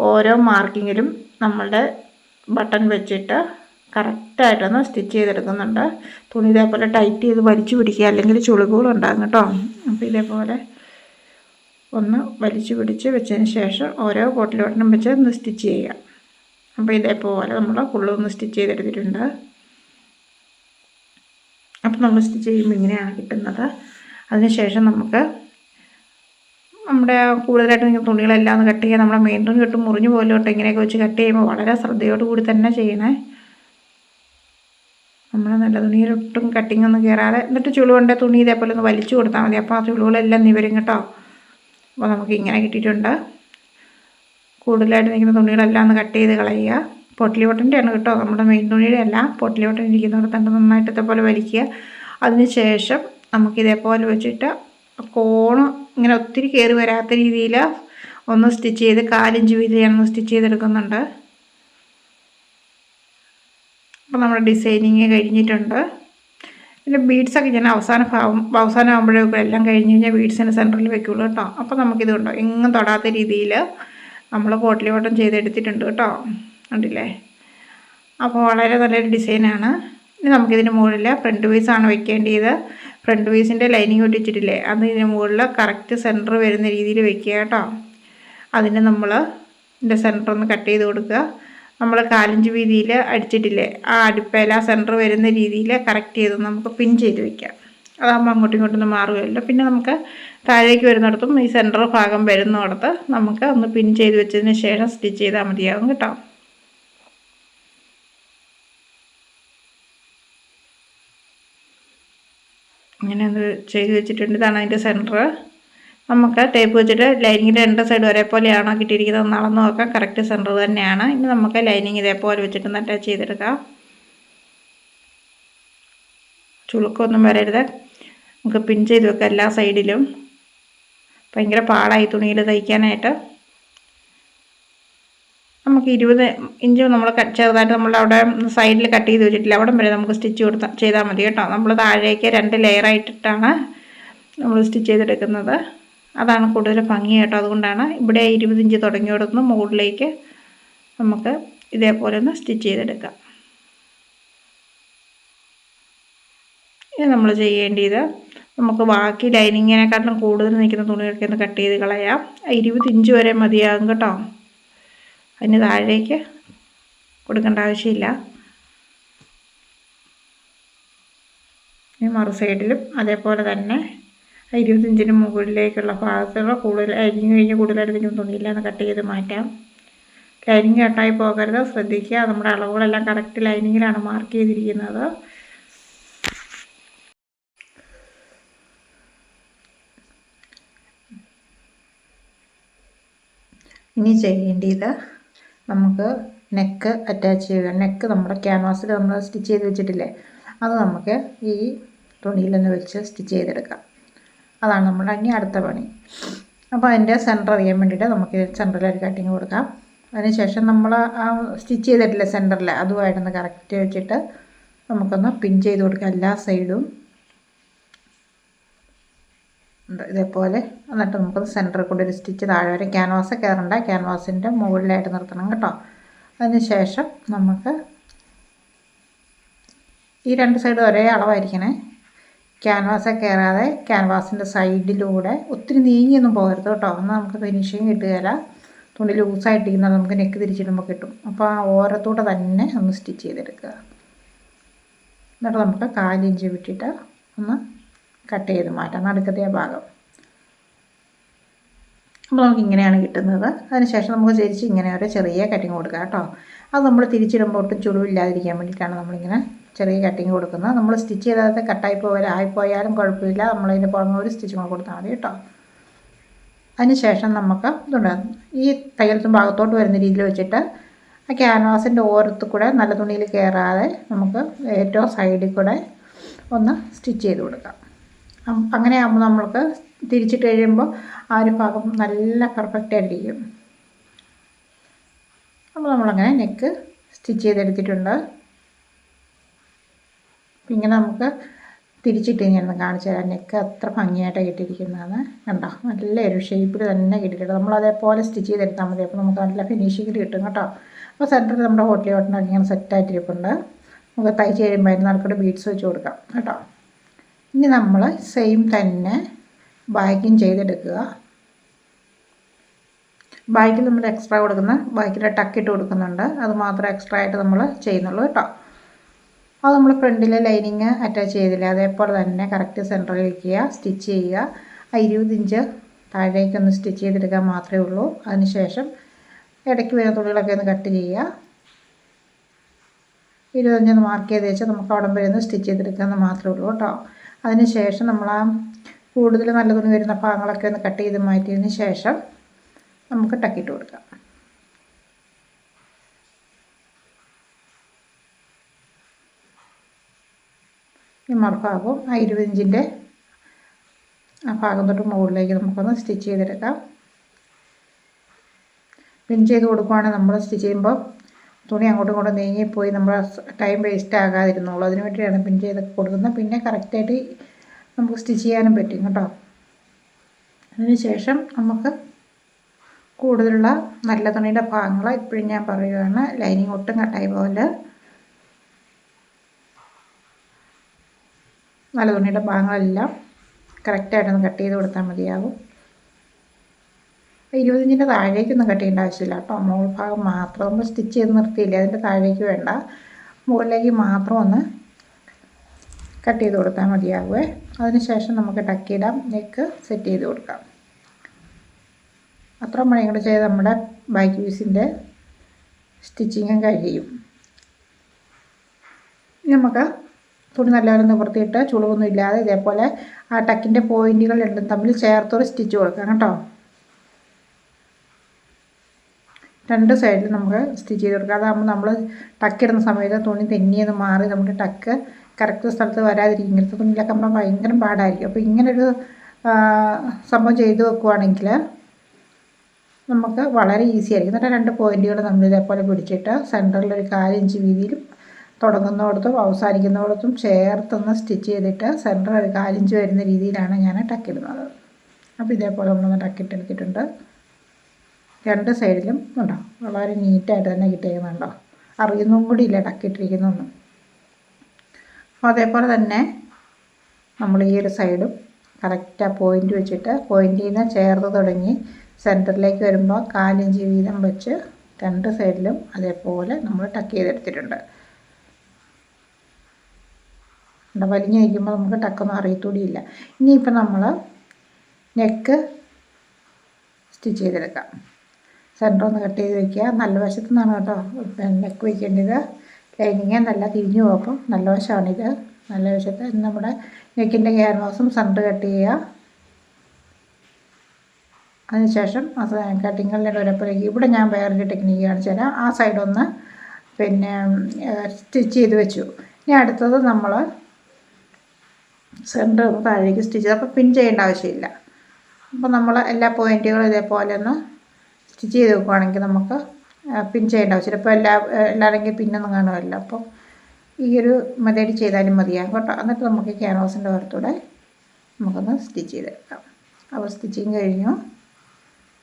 ഓരോ മാർക്കിങ്ങിലും നമ്മളുടെ ബട്ടൺ വെച്ചിട്ട് കറക്റ്റായിട്ടൊന്ന് സ്റ്റിച്ച് ചെയ്തെടുക്കുന്നുണ്ട്. തുണി ഇതേപോലെ ടൈറ്റ് ചെയ്ത് വലിച്ചു പിടിക്കുക, അല്ലെങ്കിൽ ചുളിവുകളുണ്ടാകും കേട്ടോ. അപ്പോൾ ഇതേപോലെ ഒന്ന് വലിച്ചു പിടിച്ച് വെച്ചതിന് ശേഷം ഓരോ പോട്ടിലോട്ടനും വെച്ച് ഒന്ന് സ്റ്റിച്ച് ചെയ്യുക. അപ്പോൾ ഇതേപോലെ നമ്മൾ ഫുള്ളൊന്ന് സ്റ്റിച്ച് ചെയ്തെടുത്തിട്ടുണ്ട്. അപ്പോൾ നമ്മൾ സ്റ്റിച്ച് ചെയ്യുമ്പോൾ ഇങ്ങനെയാണ് കിട്ടുന്നത്. അതിനുശേഷം നമുക്ക് നമ്മുടെ കൂടുതലായിട്ട് നിങ്ങൾ തുണികളെല്ലാം ഒന്ന് കട്ട് ചെയ്യുക. നമ്മുടെ മെയിൻ തുണി തൊട്ട് മുറിഞ്ഞു പോലോട്ട് ഇങ്ങനെയൊക്കെ വെച്ച് കട്ട് ചെയ്യുമ്പോൾ വളരെ ശ്രദ്ധയോടുകൂടി തന്നെ ചെയ്യണേ. നമ്മൾ നല്ല തുണിയിലൊട്ടും കട്ടിങ് ഒന്നും കയറാതെ, എന്നിട്ട് ചുളുകൊണ്ട് തുണി ഇതേപോലെ ഒന്ന് വലിച്ചു കൊടുത്താൽ മതി. അപ്പോൾ ആ ചുളുകളെല്ലാം നിവരും കേട്ടോ. അപ്പോൾ നമുക്ക് ഇങ്ങനെ കിട്ടിയിട്ടുണ്ട്. കൂടുതലായിട്ട് നിൽക്കുന്ന തുണികളെല്ലാം ഒന്ന് കട്ട് ചെയ്ത് കളയുക. പൊട്ടലി ബട്ടൻ്റെയാണ് കേട്ടോ, നമ്മുടെ മെയിൻ തുണിയുടെ അല്ല. പൊട്ടലി ബട്ടൺ ഇരിക്കുന്നവിടെ തന്നെ നന്നായിട്ട് ഇതേപോലെ വലിക്കുക. അതിന് ശേഷം നമുക്കിതേപോലെ വെച്ചിട്ട് കോണ് ഇങ്ങനെ ഒത്തിരി കയറി വരാത്ത രീതിയിൽ ഒന്ന് സ്റ്റിച്ച് ചെയ്ത് 1/4 ഇഞ്ച് വീതി ഞാനൊന്ന് സ്റ്റിച്ച് ചെയ്തെടുക്കുന്നുണ്ട്. അപ്പോൾ നമ്മുടെ ഡിസൈനിങ് കഴിഞ്ഞിട്ടുണ്ട്. പിന്നെ ബീഡ്സൊക്കെ ഞാൻ അവസാനമാകുമ്പോഴേക്കും എല്ലാം കഴിഞ്ഞ് കഴിഞ്ഞാൽ ബീഡ്സിൻ്റെ സെൻറ്ററിൽ വെക്കുള്ളൂ കേട്ടോ. അപ്പോൾ നമുക്കിതുണ്ടോ എങ്ങും തൊടാത്ത രീതിയിൽ നമ്മൾ പോട്ടലി ബട്ടൺ ചെയ്തെടുത്തിട്ടുണ്ട് കേട്ടോ. കണ്ടില്ലേ? അപ്പോൾ വളരെ നല്ലൊരു ഡിസൈനാണ്. ഇനി നമുക്കിതിന് മുകളിൽ ഫ്രണ്ട് പീസാണ് വെക്കേണ്ടത്. ഫ്രണ്ട് പീസിൻ്റെ ലൈനിങ് ഒട്ടിച്ചിട്ടില്ലേ, അത് ഇതിന് മുകളിൽ കറക്റ്റ് സെൻറ്റർ വരുന്ന രീതിയിൽ വെക്കുക കേട്ടോ. അതിന് നമ്മൾ ഇതിൻ്റെ സെൻറ്റർ ഒന്ന് കട്ട് ചെയ്ത് കൊടുക്കുക. നമ്മൾ 1/4 ഇഞ്ച് വീതിയിൽ അടിച്ചിട്ടില്ലേ, ആ അടിപ്പേല സെൻറ്റർ വരുന്ന രീതിയിൽ കറക്റ്റ് ചെയ്ത് നമുക്ക് പിൻ ചെയ്ത് വെക്കാം. അതാകുമ്പോൾ അങ്ങോട്ടും ഇങ്ങോട്ടൊന്നും മാറുകയല്ലോ. പിന്നെ നമുക്ക് താഴേക്ക് വരുന്നിടത്തും ഈ സെൻറ്റർ ഭാഗം വരുന്നിടത്ത് നമുക്ക് ഒന്ന് പിൻ ചെയ്ത് വെച്ചതിന് ശേഷം സ്റ്റിച്ച് ചെയ്താൽ മതിയാകും കേട്ടോ. ഇങ്ങനെ ഒന്ന് ചെയ്ത് വെച്ചിട്ടുണ്ട്. ഇതാണ് അതിൻ്റെ സെൻറ്റർ. നമുക്ക് ടേപ്പ് വെച്ചിട്ട് ലൈനിങ്ങിൻ്റെ 2 സൈഡ് ഒരേപോലെയാണോ കിട്ടിയിരിക്കുന്നത് എന്ന് അളന്ന് നോക്കാം. കറക്റ്റ് സെൻറ്റർ തന്നെയാണ്. ഇനി നമുക്ക് ലൈനിങ് ഇതേപോലെ വെച്ചിട്ട് അറ്റാച്ച് ചെയ്തെടുക്കാം. ചുളുക്കൊന്നും വരരുത്. നമുക്ക് പിൻ ചെയ്ത് വെക്കാം എല്ലാ സൈഡിലും. ഭയങ്കര പാടായി തുണിയിൽ തയ്ക്കാനായിട്ട്. നമുക്ക് 20 ഇഞ്ച് നമ്മൾ ചെറുതായിട്ട് നമ്മളവിടെ സൈഡിൽ കട്ട് ചെയ്ത് വെച്ചിട്ടില്ല, അവിടം വരെ നമുക്ക് സ്റ്റിച്ച് ചെയ്താൽ മതി കേട്ടോ. നമ്മൾ താഴേക്ക് 2 ലെയറായിട്ടിട്ടാണ് നമ്മൾ സ്റ്റിച്ച് ചെയ്തെടുക്കുന്നത്. അതാണ് കൂടുതൽ ഭംഗി കേട്ടോ. അതുകൊണ്ടാണ് ഇവിടെ 20 ഇഞ്ച് തുടങ്ങിയോടൊന്ന് മുകളിലേക്ക് നമുക്ക് ഇതേപോലെ ഒന്ന് സ്റ്റിച്ച് ചെയ്തെടുക്കാം. ഇനി നമ്മൾ ചെയ്യേണ്ടത്, നമുക്ക് ബാക്കി ലൈനിങ്ങിനെക്കാട്ടിലും കൂടുതൽ നിൽക്കുന്ന തുണിയൊക്കെ ഒന്ന് കട്ട് ചെയ്ത് കളയാം. 20 ഇഞ്ച് വരെ മതിയാകും കേട്ടോ. അതിന് താഴേക്ക് കൊടുക്കേണ്ട ആവശ്യമില്ല. ഈ മറു സൈഡിലും അതേപോലെ തന്നെ 20 ഇഞ്ചിന് മുകളിലേക്കുള്ള ഭാഗത്തുള്ള കൂടുതൽ ലൈനിങ് കഴിഞ്ഞ് കൂടുതലായിട്ട് നിൽക്കുന്ന തുണിയില്ല എന്ന് കട്ട് ചെയ്ത് മാറ്റാം. ലൈനിങ് കട്ടായി പോകരുത്, ശ്രദ്ധിക്കുക. നമ്മുടെ അളവുകളെല്ലാം കറക്റ്റ് ലൈനിങ്ങിലാണ് മാർക്ക് ചെയ്തിരിക്കുന്നത്. ഇനി ചെയ്യേണ്ടത് നമുക്ക് നെക്ക് അറ്റാച്ച് ചെയ്യുക. നെക്ക് നമ്മുടെ ക്യാൻവാസിൽ നമ്മൾ സ്റ്റിച്ച് ചെയ്ത് വെച്ചിട്ടില്ലേ, അത് നമുക്ക് ഈ തുണിയിലൊന്ന് വെച്ച് സ്റ്റിച്ച് ചെയ്തെടുക്കാം. അതാണ് നമ്മുടെ ഇനി അടുത്ത പണി. അപ്പോൾ അതിൻ്റെ സെൻറ്റർ അറിയാൻ വേണ്ടിയിട്ട് നമുക്ക് സെൻറ്ററിൽ ഒരു കട്ടിങ് കൊടുക്കാം. അതിനുശേഷം നമ്മൾ ആ സ്റ്റിച്ച് ചെയ്തിട്ടില്ല സെൻറ്ററിൽ, അതുമായിട്ടൊന്ന് കറക്റ്റ് വെച്ചിട്ട് നമുക്കൊന്ന് പിൻ ചെയ്ത് കൊടുക്കാം എല്ലാ സൈഡും ഇതേപോലെ. എന്നിട്ട് നമുക്കത് സെൻറ്ററിൽ കൂടി ഒരു സ്റ്റിച്ച് താഴെ വരെ ക്യാൻവാസ് കയറേണ്ട, ക്യാൻവാസിൻ്റെ മുകളിലായിട്ട് നിർത്തണം കേട്ടോ. അതിനുശേഷം നമുക്ക് ഈ രണ്ട് സൈഡും ഒരേ അളവായിരിക്കണേ. ക്യാൻവാസ് കയറാതെ ക്യാൻവാസിൻ്റെ സൈഡിലൂടെ ഒത്തിരി നീങ്ങിയൊന്നും പോകരുത് കേട്ടോ, എന്നാൽ നമുക്ക് ഫിനിഷിങ് കിട്ടുകയില്ല. തുണി ലൂസായിട്ടിരിക്കുന്നത് നമുക്ക് നെക്ക് തിരിച്ചിടുമ്പോൾ കിട്ടും. അപ്പോൾ ആ ഓരത്തൂടെ തന്നെ ഒന്ന് സ്റ്റിച്ച് ചെയ്തെടുക്കുക. എന്നിട്ട് നമുക്ക് 1/4 ഇഞ്ച് വിട്ടിട്ട് ഒന്ന് കട്ട് ചെയ്ത് മാറ്റാം നടുക്കത്തെ ഭാഗം. അപ്പോൾ നമുക്ക് ഇങ്ങനെയാണ് കിട്ടുന്നത്. അതിനുശേഷം നമുക്ക് തിരിച്ച് ഇങ്ങനെ ഒരു ചെറിയ കട്ടിങ് കൊടുക്കുക കേട്ടോ. അത് നമ്മൾ തിരിച്ചിടുമ്പോൾ ഒട്ടും ചുളിവില്ലാതിരിക്കാൻ വേണ്ടിയിട്ടാണ് നമ്മളിങ്ങനെ ചെറിയ കട്ടിങ് കൊടുക്കുന്നത്. നമ്മൾ സ്റ്റിച്ച് ചെയ്താൽ കട്ടായി ആയിപ്പോയാലും കുഴപ്പമില്ല, നമ്മളതിൻ്റെ പുറമെ ഒരു സ്റ്റിച്ച് കൂടെ കൊടുത്താൽ മതി കേട്ടോ. അതിനുശേഷം നമുക്ക് ഈ തയ്യൽ ഭാഗത്തോട്ട് വരുന്ന രീതിയിൽ വെച്ചിട്ട് ആ ക്യാൻവാസിൻ്റെ ഓരത്ത് കൂടെ നല്ല തുണിയിൽ കയറാതെ നമുക്ക് ഏറ്റവും സൈഡിൽ കൂടെ ഒന്ന് സ്റ്റിച്ച് ചെയ്ത് കൊടുക്കാം. അങ്ങനെ ആകുമ്പോൾ നമ്മൾക്ക് തിരിച്ചിട്ട് കഴിയുമ്പോൾ ആ ഒരു ഭാഗം നല്ല പെർഫെക്റ്റ് ആയിട്ടിരിക്കും. അപ്പോൾ നമ്മളങ്ങനെ നെക്ക് സ്റ്റിച്ച് ചെയ്തെടുത്തിട്ടുണ്ട്. ഇങ്ങനെ നമുക്ക് തിരിച്ചിട്ട് ഇങ്ങനെ കാണിച്ചു തരാം. നെക്ക് അത്ര ഭംഗിയായിട്ടാണ് കിട്ടിയിരിക്കുന്നതാണ്. കണ്ടോ, നല്ലൊരു ഷേപ്പിൽ തന്നെ കിട്ടിയിട്ടുണ്ട്. നമ്മൾ അതേപോലെ സ്റ്റിച്ച് ചെയ്തെടുത്താൽ മതി. അപ്പോൾ നമുക്ക് നല്ല ഫിനിഷിങ്ങിൽ കിട്ടും കേട്ടോ. അപ്പോൾ സെൻറ്ററിൽ നമ്മുടെ ഹോട്ടലി ഓട്ടനൊക്കെ ഇങ്ങനെ സെറ്റായിട്ടിരിപ്പുണ്ട്. നമുക്ക് തയ്ച്ച് കഴിയുമ്പോൾ അതിന് നടുക്കൂടെ ബീഡ്സ് വെച്ച് കൊടുക്കാം കേട്ടോ. ഇനി നമ്മൾ സെയിം തന്നെ ബാക്കിങ് ചെയ്തെടുക്കുക. ബാക്കിൽ നമ്മൾ എക്സ്ട്രാ കൊടുക്കുന്ന ബാക്കിൽ ടക്കിട്ട് കൊടുക്കുന്നുണ്ട്. അത് മാത്രമേ എക്സ്ട്രാ ആയിട്ട് നമ്മൾ ചെയ്യുന്നുള്ളൂ കേട്ടോ. അത് നമ്മൾ ഫ്രണ്ടിൽ ലൈനിങ് അറ്റാച്ച് ചെയ്തില്ല, അതേപോലെ തന്നെ കറക്റ്റ് സെൻറ്ററിൽ വയ്ക്കുക, സ്റ്റിച്ച് ചെയ്യുക. 20 ഇഞ്ച് താഴേക്കൊന്ന് സ്റ്റിച്ച് ചെയ്തെടുക്കാൻ മാത്രമേ ഉള്ളൂ. അതിനുശേഷം ഇടയ്ക്ക് വരുന്ന തുണികളൊക്കെ ഒന്ന് കട്ട് ചെയ്യുക. 25 മാർക്ക് ചെയ്ത് വെച്ചാൽ നമുക്ക് അവിടം വരെ ഒന്ന് സ്റ്റിച്ച് ചെയ്തെടുക്കാമെന്ന് മാത്രമേ ഉള്ളൂ കേട്ടോ. അതിനുശേഷം നമ്മൾ ആ കൂടുതൽ നല്ല തുണി വരുന്ന ഭാഗങ്ങളൊക്കെ ഒന്ന് കട്ട് ചെയ്ത് മാറ്റിയതിന് ശേഷം നമുക്ക് ടക്കിട്ട് കൊടുക്കാം. ഈ മറുഭാഗവും 20 ഇഞ്ചിൻ്റെ ആ ഭാഗം തൊട്ട് മുകളിലേക്ക് നമുക്കൊന്ന് സ്റ്റിച്ച് ചെയ്തെടുക്കാം. പിൻ ചെയ്ത് കൊടുക്കുകയാണെങ്കിൽ നമ്മൾ സ്റ്റിച്ച് ചെയ്യുമ്പോൾ തുണി അങ്ങോട്ടും ഇങ്ങോട്ടും നീങ്ങിപ്പോയി നമ്മൾ ടൈം വേസ്റ്റ് ആകാതിരുന്നുള്ളൂ. അതിന് വേണ്ടിയാണ് പിൻ ചെയ്ത് കൊടുക്കുന്നത്. പിന്നെ കറക്റ്റായിട്ട് നമുക്ക് സ്റ്റിച്ച് ചെയ്യാനും പറ്റും കേട്ടോ. അതിന് ശേഷം നമുക്ക് കൂടുതലുള്ള നല്ല തുണിയുടെ ഭാഗങ്ങൾ ഇപ്പോഴും ഞാൻ പറയുകയാണ്, ലൈനിങ് ഒട്ടും കട്ടായി പോലെ നല്ല തുണിയുടെ ഭാഗങ്ങളെല്ലാം കറക്റ്റായിട്ടൊന്ന് കട്ട് ചെയ്ത് കൊടുത്താൽ മതിയാകും. 20 ഇഞ്ചിൻ്റെ താഴേക്കൊന്നും കട്ട് ചെയ്യേണ്ട ആവശ്യമില്ല കേട്ടോ. മുകൾ ഭാഗം മാത്രം ഒന്ന് സ്റ്റിച്ച് ചെയ്ത് നിർത്തിയില്ലേ, അതിൻ്റെ താഴേക്ക് വേണ്ട, മുകളിലേക്ക് മാത്രം ഒന്ന് കട്ട് ചെയ്ത് കൊടുത്താൽ മതിയാകുമേ. അതിനുശേഷം നമുക്ക് ടക്കിയിടാം, നെക്ക് സെറ്റ് ചെയ്ത് കൊടുക്കാം. അത്ര മണിയും കൂടെ ചെയ്ത് നമ്മുടെ ബാക്ക് പീസിൻ്റെ സ്റ്റിച്ചിങ്ങും കഴിയും. നമുക്ക് തുണി നല്ലപോലെ നിവർത്തിയിട്ട് ചുളിവൊന്നും ഇല്ലാതെ ഇതേപോലെ ആ ടക്കിൻ്റെ പോയിൻറ്റുകൾ രണ്ടും തമ്മിൽ ചേർത്തൊരു സ്റ്റിച്ച് കൊടുക്കാം കേട്ടോ. 2 സൈഡിൽ നമുക്ക് സ്റ്റിച്ച് ചെയ്ത് കൊടുക്കാം. അതാകുമ്പോൾ നമ്മൾ ടക്കിടുന്ന സമയത്ത് തുണി തെന്നിയെന്ന് മാറി നമ്മുടെ ടക്ക് കറക്റ്റ് സ്ഥലത്ത് വരാതിരിക്കും. ഇങ്ങനത്തെ തുണിയിലൊക്കെ നമ്മൾ ഭയങ്കര പാടായിരിക്കും. അപ്പോൾ ഇങ്ങനൊരു സംഭവം ചെയ്ത് വെക്കുവാണെങ്കിൽ നമുക്ക് വളരെ ഈസി ആയിരിക്കും. എന്നിട്ട് 2 പോയിൻറ്റുകൾ നമ്മൾ ഇതേപോലെ പിടിച്ചിട്ട് സെൻറ്ററിലൊരു 1/4 ഇഞ്ച് വീതിയിലും തുടങ്ങുന്നിടത്തും അവസാനിക്കുന്നിടത്തും ചേർത്തൊന്ന് സ്റ്റിച്ച് ചെയ്തിട്ട് സെൻറ്റർ ഒരു 1/4 ഇഞ്ച് വരുന്ന രീതിയിലാണ് ഞാൻ ടക്കിടുന്നത്. അപ്പോൾ ഇതേപോലെ നമ്മളൊന്ന് ടക്കിട്ടെടുത്തിട്ടുണ്ട്. 2 സൈഡിലും ഉണ്ടോ, വളരെ നീറ്റായിട്ട് തന്നെ കിട്ടിയിരുന്നുണ്ടോ, അറിയുന്നതും കൂടി ഇല്ല ടക്കിട്ടിരിക്കുന്നൊന്നും. അപ്പോൾ അതേപോലെ തന്നെ നമ്മൾ ഈ ഒരു സൈഡും കറക്റ്റ് ആ പോയിൻ്റ് വെച്ചിട്ട് പോയിൻറ്റിൽ നിന്ന് ചേർത്ത് തുടങ്ങി സെൻറ്ററിലേക്ക് വരുമ്പോൾ 1/4 ഇഞ്ച് വീതം വെച്ച് 2 സൈഡിലും അതേപോലെ നമ്മൾ ടക്ക് ചെയ്തെടുത്തിട്ടുണ്ട്. വലിഞ്ഞ് നിൽക്കുമ്പോൾ നമുക്ക് ടക്കൊന്നും അറിയത്തൂടിയില്ല. ഇനിയിപ്പോൾ നമ്മൾ നെക്ക് സ്റ്റിച്ച് ചെയ്തെടുക്കാം. സെൻറ്റർ ഒന്ന് കട്ട് ചെയ്ത് വയ്ക്കുക. നല്ല വശത്തു നിന്നാണ് കേട്ടോ നെക്ക് വയ്ക്കേണ്ടത്. ലൈനിങ് നല്ല തിരിഞ്ഞു പോകുമ്പോൾ നല്ല വശമാണിത്. നല്ല വശത്ത് നമ്മുടെ നെക്കിൻ്റെ ക്യാൻവാസും സെൻറ്റർ കട്ട് ചെയ്യുക. അതിനുശേഷം അത് കട്ടിങ്ങുകളുടെ ഒരപ്പോഴേക്ക് ഇവിടെ ഞാൻ വേറൊരു ടെക്നിക്ക് കാണിച്ചു തരാം. ആ സൈഡൊന്ന് പിന്നെ സ്റ്റിച്ച് ചെയ്ത് വെച്ചു. ഇനി അടുത്തത് നമ്മൾ സെൻറ്റർ താഴേക്ക് സ്റ്റിച്ച് ചെയ്ത്, അപ്പോൾ പിൻ ചെയ്യേണ്ട ആവശ്യമില്ല. അപ്പോൾ നമ്മൾ എല്ലാ പോയിൻറ്റുകളും ഇതേപോലെ ഒന്ന് സ്റ്റിച്ച് ചെയ്ത് വെക്കുകയാണെങ്കിൽ നമുക്ക് പിൻ ചെയ്യേണ്ട ആവശ്യമില്ല. ഇപ്പോൾ എല്ലാവരെങ്കിലും പിന്നൊന്നും കാണുമല്ലോ. അപ്പോൾ ഈ ഒരു മെത്തേഡ് ചെയ്താലും മതിയാകും കേട്ടോ. എന്നിട്ട് നമുക്ക് ക്യാൻവാസിൻ്റെ പുറത്തൂടെ നമുക്കൊന്ന് സ്റ്റിച്ച് ചെയ്തെടുക്കാം. അപ്പോൾ സ്റ്റിച്ചിങ് കഴിഞ്ഞു.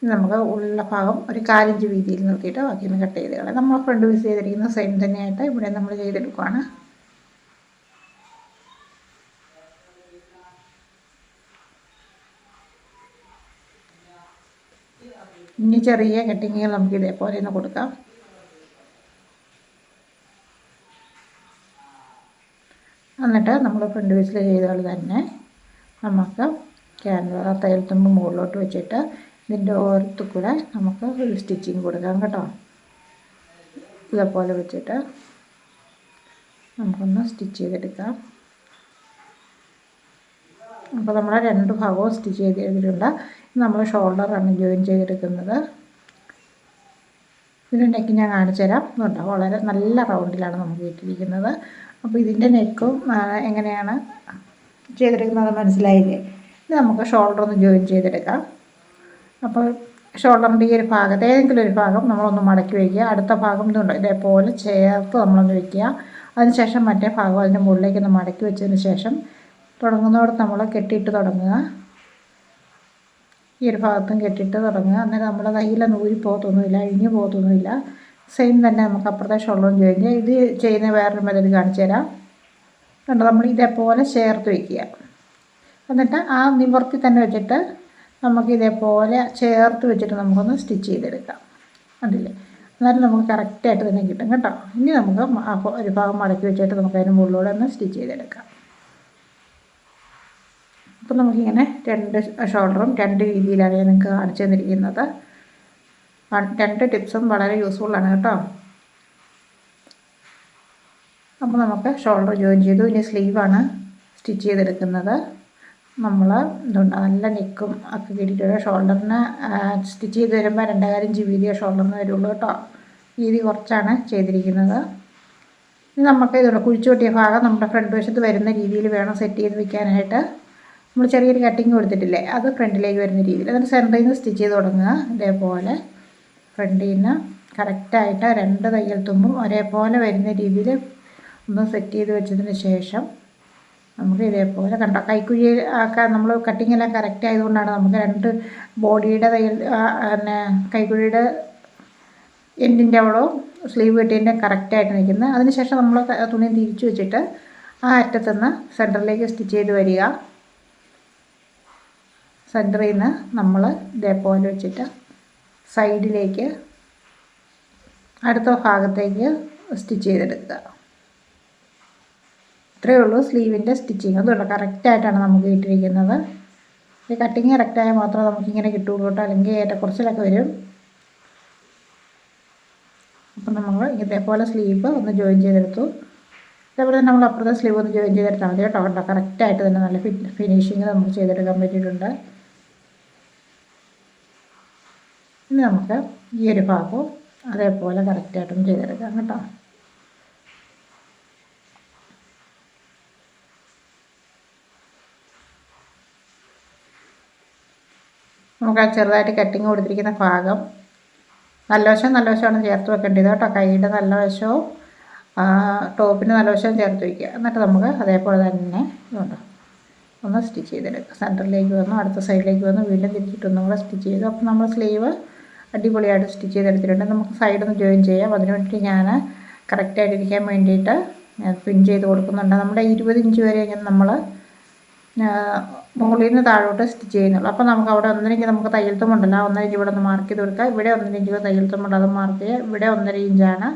നമുക്ക് ഉള്ള ഭാഗം ഒരു 1/4 ഇഞ്ച് വീതിയിൽ നിർത്തിയിട്ട് ബാക്കിയൊന്ന് കട്ട് ചെയ്ത് കളയാം. നമ്മൾ ഫ്രണ്ട് പീസ് ചെയ്തിരിക്കുന്ന സെയിം തന്നെയായിട്ട് ഇവിടെ നമ്മൾ ചെയ്തെടുക്കുകയാണ്. ഇനി ചെറിയ കട്ടിങ്ങുകൾ നമുക്ക് ഇതേപോലെ ഒന്ന് കൊടുക്കാം. എന്നിട്ട് നമ്മൾ ഫ്രണ്ട് പീസിൽ ചെയ്ത പോലെ തന്നെ നമുക്ക് തയ്യൽ തുമ്പ് മുകളിലോട്ട് വെച്ചിട്ട് ഇതിൻ്റെ ഓരത്ത് കൂടെ നമുക്ക് ഒരു സ്റ്റിച്ചിങ് കൊടുക്കാം കേട്ടോ. ഇതേപോലെ വെച്ചിട്ട് നമുക്കൊന്ന് സ്റ്റിച്ച് ചെയ്തെടുക്കാം. അപ്പോൾ നമ്മൾ 2 ഭാഗവും സ്റ്റിച്ച് ചെയ്തെടുത്തിട്ടുണ്ട്. നമ്മൾ ഷോൾഡറാണ് ജോയിൻ ചെയ്തെടുക്കുന്നത്. ഇതിൻ്റെ നെക്ക് ഞാൻ കാണിച്ചു തരാം. ഇതുണ്ടോ, വളരെ നല്ല റൗണ്ടിലാണ് നമുക്ക് ഇട്ടിരിക്കുന്നത്. അപ്പോൾ ഇതിൻ്റെ നെക്കും എങ്ങനെയാണ് ചെയ്തെടുക്കുന്നത് മനസ്സിലായില്ലേ? ഇത് നമുക്ക് ഷോൾഡർ ഒന്ന് ജോയിൻ ചെയ്തെടുക്കാം. അപ്പോൾ ഷോൾഡറിൻ്റെ ഈ ഒരു ഭാഗത്ത് ഏതെങ്കിലും ഒരു ഭാഗം നമ്മളൊന്ന് മടക്കി വയ്ക്കുക. അടുത്ത ഭാഗം ഇതുണ്ട് ഇതേപോലെ ചേർത്ത് നമ്മളൊന്ന് വയ്ക്കുക. അതിനുശേഷം മറ്റേ ഭാഗം അതിൻ്റെ മുകളിലേക്കൊന്ന് മടക്കി വെച്ചതിന് ശേഷം തുടങ്ങുന്നതോടെ നമ്മൾ കെട്ടിയിട്ട് തുടങ്ങുക. ഈ ഒരു ഭാഗത്തും കെട്ടിയിട്ട് തുടങ്ങുക. അന്നേരം നമ്മുടെ കയ്യിലൊന്നും ഊരി പോകത്തൊന്നുമില്ല, അഴിഞ്ഞു പോകത്തൊന്നുമില്ല. സെയിം തന്നെ നമുക്ക് അപ്പുറത്തെ ഷോൾഡറും ജോയിൻ ചെയ്യാം. ഇത് ചെയ്യുന്ന വേറൊരു മെത്തേഡ് കാണിച്ചു തരാം. കണ്ടോ, നമ്മൾ ഇതേപോലെ ചേർത്ത് വയ്ക്കുക. എന്നിട്ട് ആ നിവർത്തി തന്നെ വെച്ചിട്ട് നമുക്ക് ഇതേപോലെ ചേർത്ത് വെച്ചിട്ട് നമുക്കൊന്ന് സ്റ്റിച്ച് ചെയ്തെടുക്കാം. അതില്ലേ, എന്നാലും നമുക്ക് കറക്റ്റായിട്ട് തന്നെ കിട്ടും കേട്ടോ. ഇനി നമുക്ക് ഒരു ഭാഗം മടക്കി വെച്ചിട്ട് നമുക്ക് അതിന് മുകളിലൂടെ ഒന്ന് സ്റ്റിച്ച് ചെയ്തെടുക്കാം. അപ്പോൾ നമുക്കിങ്ങനെ 2 ഷോൾഡറും 2 രീതിയിലാണ് ഞാൻ നിങ്ങൾക്ക് കാണിച്ചു തന്നിരിക്കുന്നത്. 2 ടിപ്സും വളരെ യൂസ്ഫുള്ളാണ് കേട്ടോ. അപ്പോൾ നമുക്ക് ഷോൾഡർ ജോയിൻ ചെയ്തു. ഇനി സ്ലീവാണ് സ്റ്റിച്ച് ചെയ്തെടുക്കുന്നത്. നമ്മൾ ഇതുണ്ട് നല്ല നെക്കും ഒക്കെ കിട്ടിയിട്ട് ഷോൾഡറിന് സ്റ്റിച്ച് ചെയ്ത് വരുമ്പോൾ 2.5 ഇഞ്ച് വീതിയോ ഷോൾഡറിന് വരുള്ളൂ കേട്ടോ. വീതി കുറച്ചാണ് ചെയ്തിരിക്കുന്നത്. ഇനി നമുക്ക് ഇതുണ്ട് കുഴിച്ചു കൊട്ടിയ ഭാഗം നമ്മുടെ ഫ്രണ്ട് വശത്ത് വരുന്ന രീതിയിൽ വേണം സെറ്റ് ചെയ്ത് വയ്ക്കാനായിട്ട്. നമ്മൾ ചെറിയൊരു കട്ടിങ് കൊടുത്തിട്ടില്ലേ, അത് ഫ്രണ്ടിലേക്ക് വരുന്ന രീതിയിൽ. എന്നിട്ട് സെൻറ്ററിൽ നിന്ന് സ്റ്റിച്ച് ചെയ്ത് തുടങ്ങുക. ഇതേപോലെ ഫ്രണ്ടിൽ നിന്ന് കറക്റ്റായിട്ട് 2 തയ്യൽ തുമ്പും ഒരേപോലെ വരുന്ന രീതിയിൽ ഒന്ന് സെറ്റ് ചെയ്ത് വെച്ചതിന് ശേഷം നമുക്ക് ഇതേപോലെ കണ്ടോ, കൈക്കുഴി ഒക്കെ നമ്മൾ കട്ടിങ്ങെല്ലാം കറക്റ്റ് ആയതുകൊണ്ടാണ് നമുക്ക് 2 ബോഡിയുടെ തയ്യൽ പിന്നെ കൈക്കുഴിയുടെ എൻഡിൻ്റെ അവിടവും സ്ലീവ് കെട്ടിൻ്റെ കറക്റ്റായിട്ട് നിൽക്കുന്നത്. അതിനുശേഷം നമ്മൾ തുണി തിരിച്ചു വെച്ചിട്ട് ആ അറ്റത്തുനിന്ന് സെൻറ്ററിലേക്ക് സ്റ്റിച്ച് ചെയ്ത് വരിക. സെൻറ്ററിൽ നിന്ന് നമ്മൾ ഇതേപോലെ വെച്ചിട്ട് സൈഡിലേക്ക് അടുത്ത ഭാഗത്തേക്ക് സ്റ്റിച്ച് ചെയ്തെടുക്കുക. ഇത്രയേ ഉള്ളൂ സ്ലീവിൻ്റെ സ്റ്റിച്ചിങ്. അതുകൊണ്ട് കറക്റ്റായിട്ടാണ് നമുക്ക് കിട്ടിയിരിക്കുന്നത്. ഈ കട്ടിങ് കറക്റ്റായാൽ മാത്രമേ നമുക്കിങ്ങനെ കിട്ടുള്ളൂ കേട്ടോ, അല്ലെങ്കിൽ ഏറ്റക്കുറച്ചിലൊക്കെ വരും. അപ്പം നമ്മൾ ഇതേപോലെ സ്ലീവ് ഒന്ന് ജോയിൻ ചെയ്തെടുത്തു. അതേപോലെ തന്നെ നമ്മൾ അപ്പുറത്തെ സ്ലീവ് ഒന്ന് ജോയിൻ ചെയ്തെടുത്താൽ മതി കേട്ടോ. കേട്ടോ, കറക്റ്റായിട്ട് തന്നെ നല്ല ഫിനിഷിങ് നമുക്ക് ചെയ്തെടുക്കാൻ പറ്റിയിട്ടുണ്ട്. ഇനി നമുക്ക് ഈ ഒരു ഭാഗവും അതേപോലെ കറക്റ്റായിട്ടും ചെയ്തെടുക്കാം കേട്ടോ. നമുക്ക് ആ ചെറുതായിട്ട് കട്ടിങ് കൊടുത്തിരിക്കുന്ന ഭാഗം നല്ല വശമാണ് ചേർത്ത് വെക്കേണ്ടത് കേട്ടോ. കൈയുടെ നല്ല വശവും ടോപ്പിന് നല്ല വശവും ചേർത്ത് വയ്ക്കുക. എന്നിട്ട് നമുക്ക് അതേപോലെ തന്നെ ഇതുണ്ട് ഒന്ന് സ്റ്റിച്ച് ചെയ്തെടുക്കുക. സെൻറ്ററിലേക്ക് വന്നു, അടുത്ത സൈഡിലേക്ക് വന്നു, വീണ്ടും തിരിച്ചിട്ടൊന്നും കൂടെ സ്റ്റിച്ച് ചെയ്തു. അപ്പോൾ നമ്മൾ സ്ലീവ് അടിപൊളിയായിട്ട് സ്റ്റിച്ച് ചെയ്തെടുത്തിട്ടുണ്ട്. നമുക്ക് സൈഡൊന്ന് ജോയിൻ ചെയ്യാം. അതിന് വേണ്ടി ഞാൻ കറക്റ്റായിട്ടിരിക്കാൻ വേണ്ടിയിട്ട് പിൻ ചെയ്ത് കൊടുക്കുന്നുണ്ട്. നമ്മുടെ 20 ഇഞ്ച് വരെ ഇങ്ങനെ നമ്മൾ മുകളിൽ നിന്ന് താഴോട്ട് സ്റ്റിച്ച് ചെയ്യുന്നുള്ളൂ. അപ്പോൾ നമുക്ക് അവിടെ 1.5 ഇഞ്ച് നമുക്ക് തയ്യൽ തുമ്പുണ്ടല്ലോ, 1.5 ഇഞ്ച് ഇവിടെ ഒന്ന് മാർക്ക് ചെയ്ത് കൊടുക്കുക. ഇവിടെ 1.5 ഇഞ്ച് തയ്യൽ തുമ്പുണ്ട്, അത് മാർക്ക് ചെയ്യുക. ഇവിടെ 1.5 ഇഞ്ചാണ്.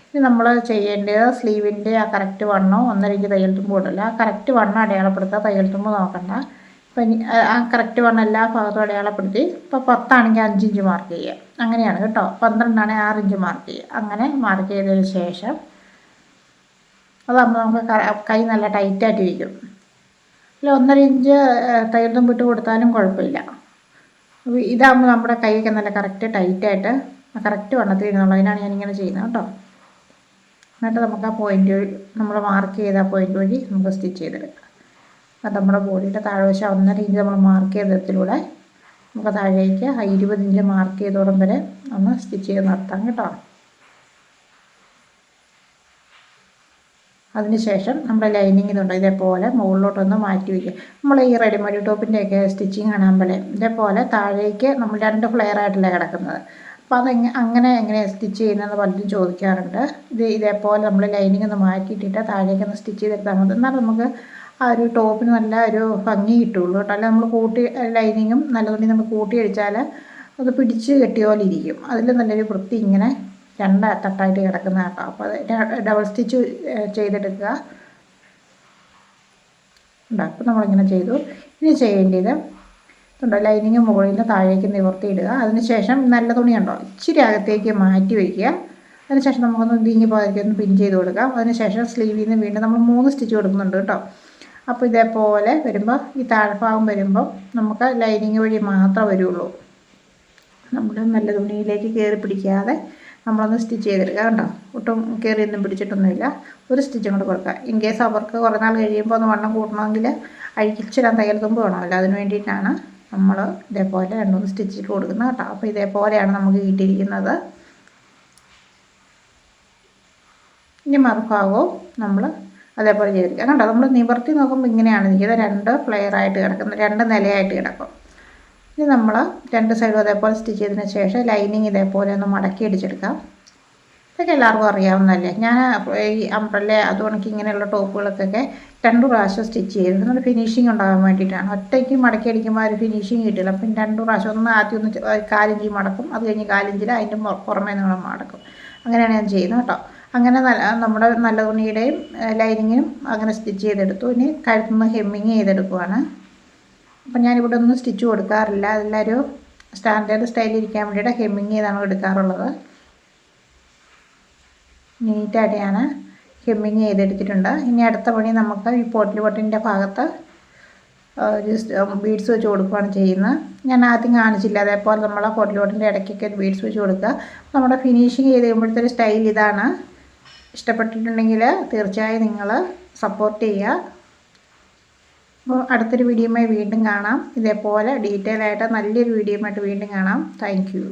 ഇനി നമ്മൾ ചെയ്യേണ്ടത് സ്ലീവിൻ്റെ ആ കറക്റ്റ് വണ്ണോ 1.5 ഇഞ്ച് തയ്യൽ തുമ്പ് ഉണ്ടല്ലോ, ആ കറക്റ്റ് വണ്ണം അടയാളപ്പെടുത്തുക. തയ്യൽ തുമ്പ് നോക്കണ്ട. ഇപ്പം ആ കറക്റ്റ് വണ്ണം എല്ലാ ഭാഗത്തും അടയാളപ്പെടുത്തി. ഇപ്പോൾ 10 ആണെങ്കിൽ 5 ഇഞ്ച് മാർക്ക് ചെയ്യുക. അങ്ങനെയാണ് കേട്ടോ. 12 ആണെങ്കിൽ 6 ഇഞ്ച് മാർക്ക് ചെയ്യുക. അങ്ങനെ മാർക്ക് ചെയ്തതിന് ശേഷം അതാകുമ്പോൾ നമുക്ക് കൈ നല്ല ടൈറ്റായിട്ടിരിക്കും. അല്ല 1.5 ഇഞ്ച് തയ്യൽ തുമ്പ് ഇട്ട് കൊടുത്താലും കുഴപ്പമില്ല. അപ്പോൾ ഇതാകുമ്പോൾ നമ്മുടെ കൈയൊക്കെ നല്ല കറക്റ്റ് ടൈറ്റായിട്ട് കറക്റ്റ് വണ്ണത്തിൽ ഇരുന്നുള്ളൂ. അതിനാണ് ഞാനിങ്ങനെ ചെയ്യുന്നത് കേട്ടോ. എന്നിട്ട് നമുക്ക് ആ പോയിൻ്റ് നമ്മൾ മാർക്ക് ചെയ്ത ആ പോയിൻ്റ് വഴി നമുക്ക് സ്റ്റിച്ച് ചെയ്തെടുക്കാം. അത് നമ്മുടെ ബോഡിയുടെ താഴ്വശം 1.5 ഇഞ്ച് നമ്മൾ മാർക്ക് ചെയ്തതിലൂടെ നമുക്ക് താഴേക്ക് 20 ഇഞ്ച് മാർക്ക് ചെയ്തോടം വരെ ഒന്ന് സ്റ്റിച്ച് ചെയ്ത് നിർത്താം കേട്ടോ. അതിനുശേഷം നമ്മുടെ ലൈനിങ് ഇതുണ്ട് ഇതേപോലെ മുകളിലോട്ടൊന്ന് മാറ്റി വയ്ക്കുക. നമ്മൾ ഈ റെഡിമെയ്ഡ് ടോപ്പിൻ്റെയൊക്കെ സ്റ്റിച്ചിങ് കാണുമ്പോൾ ഇതേപോലെ താഴേക്ക് നമ്മൾ 2 ഫ്ലെയർ ആയിട്ടല്ലേ കിടക്കുന്നത്. അപ്പോൾ അങ്ങനെ എങ്ങനെയാണ് സ്റ്റിച്ച് ചെയ്യുന്നതെന്ന് പലരും ചോദിക്കാറുണ്ട്. ഇതേപോലെ നമ്മൾ ലൈനിങ് ഒന്ന് മാറ്റിയിട്ടിട്ട് താഴേക്കൊന്ന് സ്റ്റിച്ച് ചെയ്തെടുത്താൽ മതി. എന്നാൽ നമുക്ക് ആ ഒരു ടോപ്പിന് നല്ല ഒരു ഭംഗി കിട്ടുള്ളൂ കേട്ടോ. അല്ല നമ്മൾ ലൈനിങ്ങും നല്ല തുണി നമ്മൾ കൂട്ടിയടിച്ചാൽ അത് പിടിച്ച് കെട്ടിയ പോലെ ഇരിക്കും. അതിൽ നല്ലൊരു വൃത്തി ഇങ്ങനെ 2 തട്ടായിട്ട് കിടക്കുന്ന കേട്ടോ. അപ്പോൾ അത് ഡബിൾ സ്റ്റിച്ച് ചെയ്തെടുക്കുക. അപ്പോൾ നമ്മളിങ്ങനെ ചെയ്തു. ഇനി ചെയ്യേണ്ടത് ഉണ്ടോ ലൈനിങ് മുകളിൽ നിന്ന് താഴേക്ക് നിവർത്തിയിടുക. അതിനുശേഷം നല്ല തുണിയുണ്ടോ ഇച്ചിരി അകത്തേക്ക് മാറ്റി വയ്ക്കുക. അതിനുശേഷം നമുക്കൊന്ന് നീങ്ങി പോകാതെ ഒന്ന് പിൻ ചെയ്ത് കൊടുക്കാം. അതിനുശേഷം സ്ലീവിൽ നിന്ന് വീണ്ടും നമ്മൾ 3 സ്റ്റിച്ച് കൊടുക്കുന്നുണ്ട് കേട്ടോ. അപ്പോൾ ഇതേപോലെ വരുമ്പോൾ ഈ താഴ്ഭാഗം വരുമ്പോൾ നമുക്ക് ലൈനിങ് വഴി മാത്രമേ വരുള്ളൂ. നമ്മൾ നല്ല തുണിയിലേക്ക് കയറി പിടിക്കാതെ നമ്മളൊന്ന് സ്റ്റിച്ച് ചെയ്തെടുക്കുക കേട്ടോ. ഒട്ടും കയറിയൊന്നും പിടിച്ചിട്ടൊന്നുമില്ല. ഒരു സ്റ്റിച്ചും കൂടെ കൊടുക്കുക. ഇൻ കേസ് അവർക്ക് കുറേ നാൾ കഴിയുമ്പോൾ ഒന്ന് വണ്ണം കൂട്ടണമെങ്കിൽ അഴിച്ചിടാൻ തയ്യൽ തുമ്പ് വേണമല്ലോ. അതിന് വേണ്ടിയിട്ടാണ് നമ്മൾ ഇതേപോലെ 2-3 സ്റ്റിച്ച് കൊടുക്കുന്നത് കേട്ടോ. അപ്പോൾ ഇതേപോലെയാണ് നമുക്ക് കിട്ടിയിരിക്കുന്നത്. ഇനി മറുഭാഗവും നമ്മൾ അതേപോലെ ചെയ്തെടുക്കുക കേട്ടോ. നമ്മൾ നിവർത്തി നോക്കുമ്പോൾ ഇങ്ങനെയാണ് ഇരിക്കുന്നത്. 2 ഫ്ലെയർ ആയിട്ട് കിടക്കുന്നത്, 2 നിലയായിട്ട് കിടക്കും. ഇനി നമ്മൾ 2 സൈഡും അതേപോലെ സ്റ്റിച്ച് ചെയ്തതിന് ശേഷം ലൈനിങ് ഇതേപോലെ ഒന്ന് മടക്കി അടിച്ചെടുക്കാം. ഇതൊക്കെ എല്ലാവർക്കും അറിയാവുന്നതല്ലേ. ഞാൻ ഈ അംബ്രല്ല അതുകൊണ്ട് ഇങ്ങനെയുള്ള ടോപ്പുകൾക്കൊക്കെ 2 പ്രാവശ്യം സ്റ്റിച്ച് ചെയ്ത് നല്ല ഫിനിഷിങ് ഉണ്ടാകാൻ വേണ്ടിയിട്ടാണ്. ഒറ്റയ്ക്ക് മടക്കി അടിക്കുമ്പോൾ ഒരു ഫിനിഷിങ് കിട്ടില്ല. അപ്പം 2 പ്രാവശ്യം ഒന്ന് ആദ്യം ഒന്ന് 1/4 ഇഞ്ച് മടക്കും, അത് കഴിഞ്ഞ് 1/4 ഇഞ്ചിൽ അതിൻ്റെ പുറമേ നിങ്ങൾ മടക്കും. അങ്ങനെയാണ് ഞാൻ ചെയ്യുന്നത് കേട്ടോ. അങ്ങനെ നമ്മുടെ നല്ല തുണിയുടെയും ലൈനിങ്ങിനും അങ്ങനെ സ്റ്റിച്ച് ചെയ്തെടുത്തു. ഇനി കഴുത്തുനിന്ന് ഹെമ്മിങ് ചെയ്തെടുക്കുവാണ്. അപ്പം ഞാനിവിടെ ഒന്നും സ്റ്റിച്ച് കൊടുക്കാറില്ല. അതെല്ലാവരും സ്റ്റാൻഡേർഡ് സ്റ്റൈലിൽ ഇരിക്കാൻ വേണ്ടിയിട്ട് ഹെമ്മിങ് ചെയ്താണ് എടുക്കാറുള്ളത്. നീറ്റായിട്ട് ഞാൻ ഹെമ്മിങ് ചെയ്തെടുത്തിട്ടുണ്ട്. ഇനി അടുത്ത പണി നമുക്ക് ഈ പോട്ടിൽ ബട്ടണിൻ്റെ ഭാഗത്ത് ഒരു ബീഡ്സ് വെച്ച് കൊടുക്കുകയാണ് ചെയ്യുന്നത്. ഞാൻ ആദ്യം കാണിച്ചില്ല. അതേപോലെ നമ്മൾ ആ പോട്ടിൽ ബട്ടണിൻ്റെ ഇടയ്ക്കൊക്കെ ബീഡ്സ് വെച്ച് കൊടുക്കുക. നമ്മുടെ ഫിനിഷിങ് ചെയ്ത് കഴിയുമ്പോഴത്തെ ഒരു സ്റ്റൈൽ ഇതാണ്. ഇഷ്ടപ്പെട്ടിട്ടുണ്ടെങ്കിൽ തീർച്ചയായും നിങ്ങൾ സപ്പോർട്ട് ചെയ്യുക. അപ്പോൾ അടുത്തൊരു വീഡിയോയുമായി വീണ്ടും കാണാം. ഇതേപോലെ ഡീറ്റെയിൽ ആയിട്ട് നല്ലൊരു വീഡിയോയുമായിട്ട് വീണ്ടും കാണാം. Thank you.